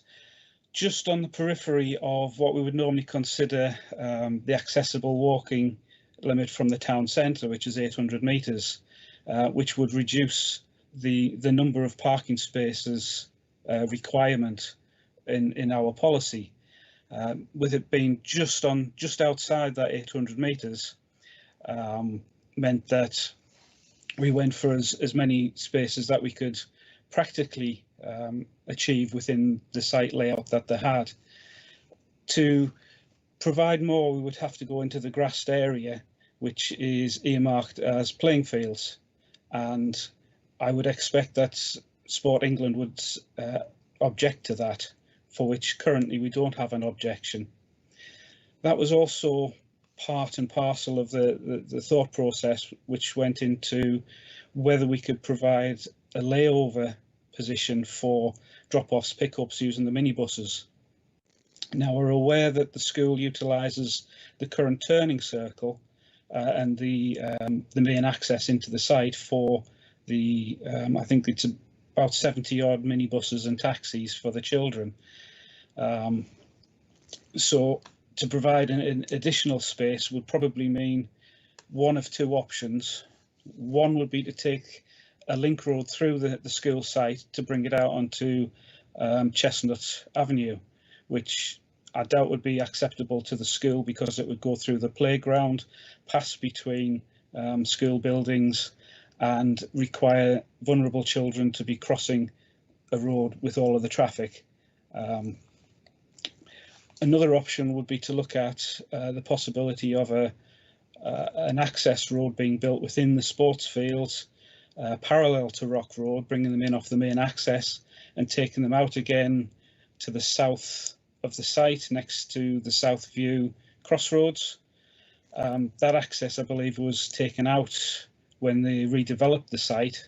[SPEAKER 13] just on the periphery of what we would normally consider the accessible walking limit from the town centre, which is 800 metres, which would reduce the number of parking spaces requirement in our policy. With it being just outside that 800 metres, meant that we went for as many spaces that we could practically achieve within the site layout that they had. To provide more, we would have to go into the grassed area, which is earmarked as playing fields, and I would expect that Sport England would object to that, for which currently we don't have an objection. That was also part and parcel of the thought process which went into whether we could provide a layover position for drop-offs, pickups using the minibuses. Now, we're aware that the school utilises the current turning circle and the main access into the site for the, I think it's about 70 odd minibuses and taxis for the children. So to provide an additional space would probably mean one of two options. One would be to take a link road through the school site to bring it out onto Chestnut Avenue, which I doubt would be acceptable to the school because it would go through the playground, pass between school buildings, and require vulnerable children to be crossing a road with all of the traffic. Another option would be to look at the possibility of an access road being built within the sports fields, parallel to Rock Road, bringing them in off the main access and taking them out again to the south of the site next to the South View crossroads. That access, I believe, was taken out when they redeveloped the site.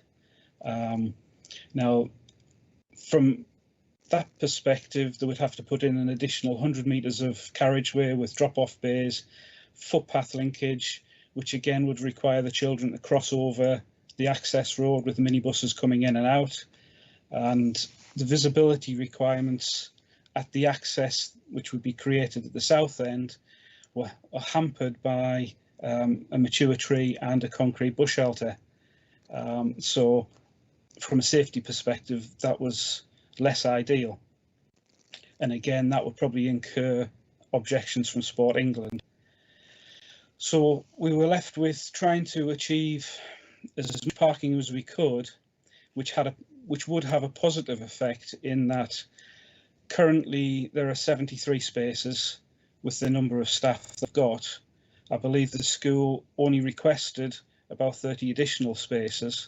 [SPEAKER 13] Now, from that perspective, they would have to put in an additional 100 metres of carriageway with drop-off bays, footpath linkage, which again would require the children to cross over the access road with the minibuses coming in and out. And the visibility requirements at the access, which would be created at the south end, were hampered by a mature tree and a concrete bush shelter. So from a safety perspective, that was less ideal. And again, that would probably incur objections from Sport England. So we were left with trying to achieve as much parking as we could, which would have a positive effect in that currently there are 73 spaces with the number of staff they've got. I believe the school only requested about 30 additional spaces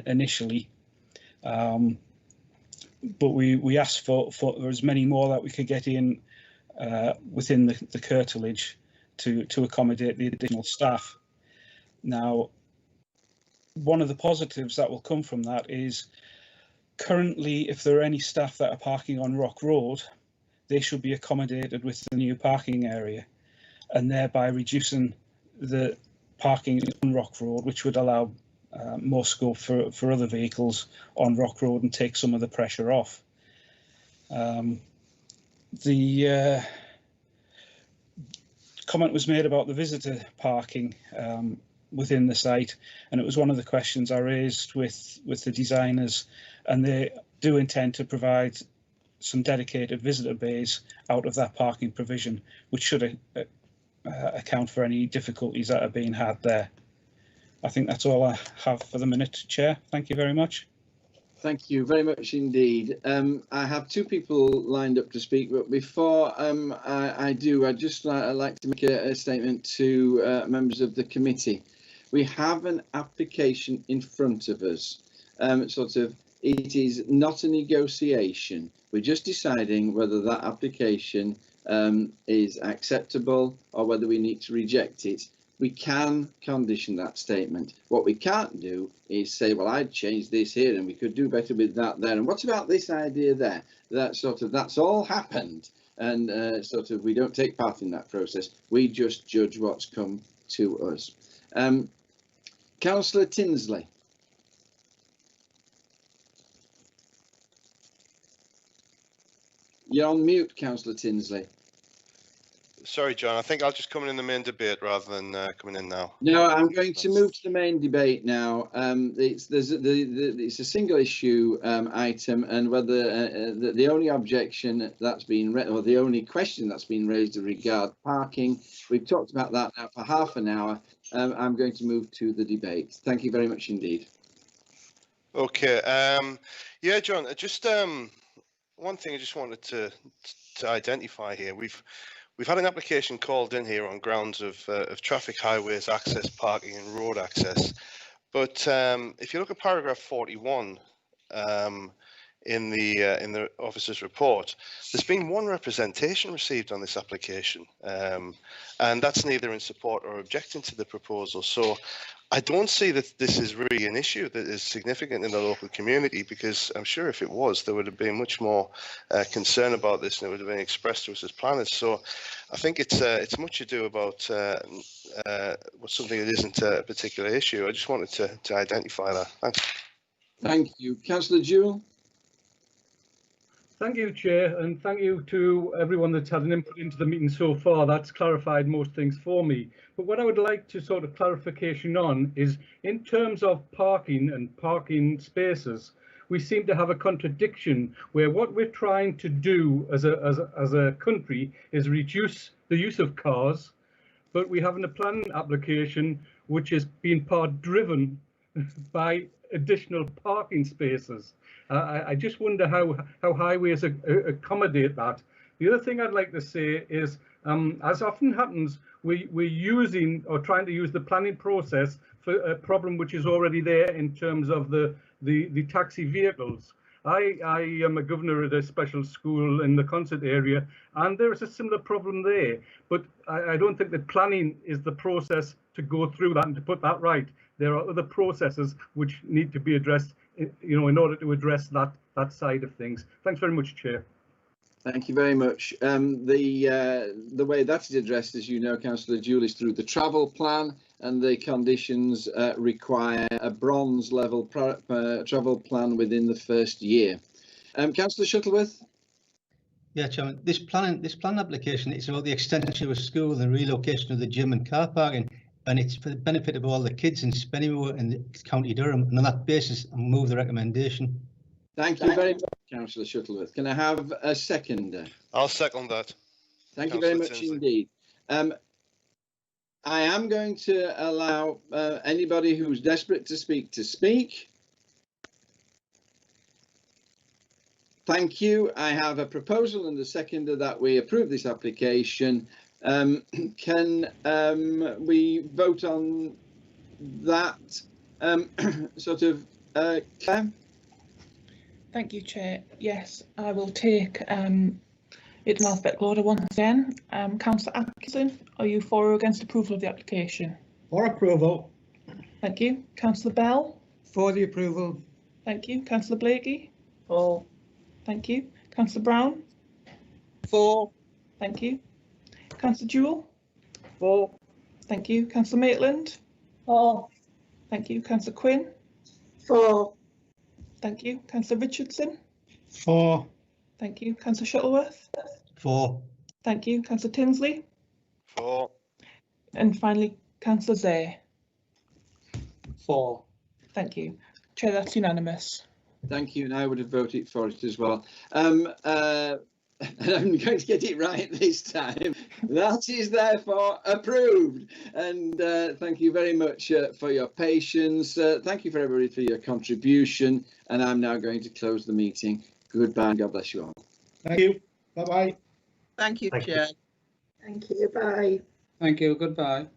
[SPEAKER 13] initially. But we asked for as many more that we could get in within the curtilage to accommodate the additional staff. Now, one of the positives that will come from that is currently, if there are any staff that are parking on Rock Road, they should be accommodated with the new parking area, and thereby reducing the parking on Rock Road, which would allow more scope for other vehicles on Rock Road and take some of the pressure off. The comment was made about the visitor parking within the site, and it was one of the questions I raised with the designers, and they do intend to provide some dedicated visitor bays out of that parking provision, which should account for any difficulties that are being had there. I think that's all I have for the minute, Chair. Thank you very much.
[SPEAKER 2] Thank you very much indeed. I have two people lined up to speak, but before I do, I'd just like to make a statement to members of the committee. We have an application in front of us. It is not a negotiation. We're just deciding whether that application is acceptable or whether we need to reject it. We can condition that statement. What we can't do is say, well, I'd change this here and we could do better with that there. And what about this idea there? That's all happened. And we don't take part in that process. We just judge what's come to us. Councillor Tinsley. You're on mute, Councillor Tinsley.
[SPEAKER 18] Sorry, John. I think I'll just come in the main debate rather than coming in now.
[SPEAKER 2] No, I'm going to move to the main debate now. It's a single issue item, and whether the only objection that's been or the only question that's been raised in regard parking. We've talked about that now for half an hour. I'm going to move to the debate. Thank you very much indeed.
[SPEAKER 18] Okay. Yeah, John. Just one thing I just wanted to identify here. We've had an application called in here on grounds of traffic, highways, access, parking and road access. But if you look at paragraph 41 in the officer's report, there's been one representation received on this application, and that's neither in support or objecting to the proposal. So I don't see that this is really an issue that is significant in the local community, because I'm sure if it was, there would have been much more concern about this, and it would have been expressed to us as planners. So I think it's much ado about something that isn't a particular issue. I just wanted to identify that. Thanks.
[SPEAKER 2] Thank you. Councillor Jewell.
[SPEAKER 4] Thank you, Chair, and thank you to everyone that's had an input into the meeting so far. That's clarified most things for me. But what I would like to sort of clarification on is in terms of parking and parking spaces, we seem to have a contradiction where what we're trying to do as a country is reduce the use of cars, but we have a planning application which is being part driven by additional parking spaces. I just wonder how highways accommodate that. The other thing I'd like to say is, as often happens, we're using or trying to use the planning process for a problem which is already there in terms of the taxi vehicles. I am a governor at a special school in the Concert area, and there is a similar problem there. But I don't think that planning is the process to go through that and to put that right. There are other processes which need to be addressed, in order to address that side of things. Thanks very much, Chair.
[SPEAKER 2] Thank you very much. The way that is addressed, as you know, Councillor Jewell, is through the travel plan, and the conditions require a bronze level travel plan within the first year. Councillor Shuttleworth.
[SPEAKER 3] Yeah, Chairman. This plan application is about the extension of a school and relocation of the gym and car parking, and it's for the benefit of all the kids in Spennymoor and County Durham. And on that basis, I'll move the recommendation.
[SPEAKER 2] Thank you very much, Councillor Shuttleworth. Can I have a seconder?
[SPEAKER 18] I'll second that.
[SPEAKER 2] Thank you very much indeed. I am going to allow anybody who's desperate to speak. Thank you. I have a proposal and a seconder that we approve this application. Can we vote on that Claire?
[SPEAKER 8] Thank you, Chair. Yes, I will take it in alphabetical order once again. Councillor Atkinson, are you for or against approval of the application?
[SPEAKER 12] For approval.
[SPEAKER 8] Thank you. Councillor Bell?
[SPEAKER 12] For the approval.
[SPEAKER 8] Thank you. Councillor Blakey?
[SPEAKER 17] For.
[SPEAKER 8] Thank you. Councillor Brown?
[SPEAKER 17] For.
[SPEAKER 8] Thank you. Councillor Jewell?
[SPEAKER 17] For.
[SPEAKER 8] Thank you. Councillor Maitland?
[SPEAKER 11] For.
[SPEAKER 8] Thank you. Councillor Quinn?
[SPEAKER 11] For.
[SPEAKER 8] Thank you. Councillor Richardson?
[SPEAKER 12] For.
[SPEAKER 8] Thank you. Councillor Shuttleworth?
[SPEAKER 3] For.
[SPEAKER 8] Thank you. Councillor Tinsley?
[SPEAKER 18] For.
[SPEAKER 8] And finally, Councillor Zay?
[SPEAKER 17] For.
[SPEAKER 8] Thank you. Chair, that's unanimous.
[SPEAKER 2] Thank you, and I would have voted for it as well. And I'm going to get it right this time. That is therefore approved. And thank you very much for your patience. Thank you for everybody for your contribution. And I'm now going to close the meeting. Goodbye and God bless you all.
[SPEAKER 12] Thank you. Bye-bye.
[SPEAKER 10] Thank you, Chair.
[SPEAKER 11] Thank you. Bye.
[SPEAKER 14] Thank you. Goodbye.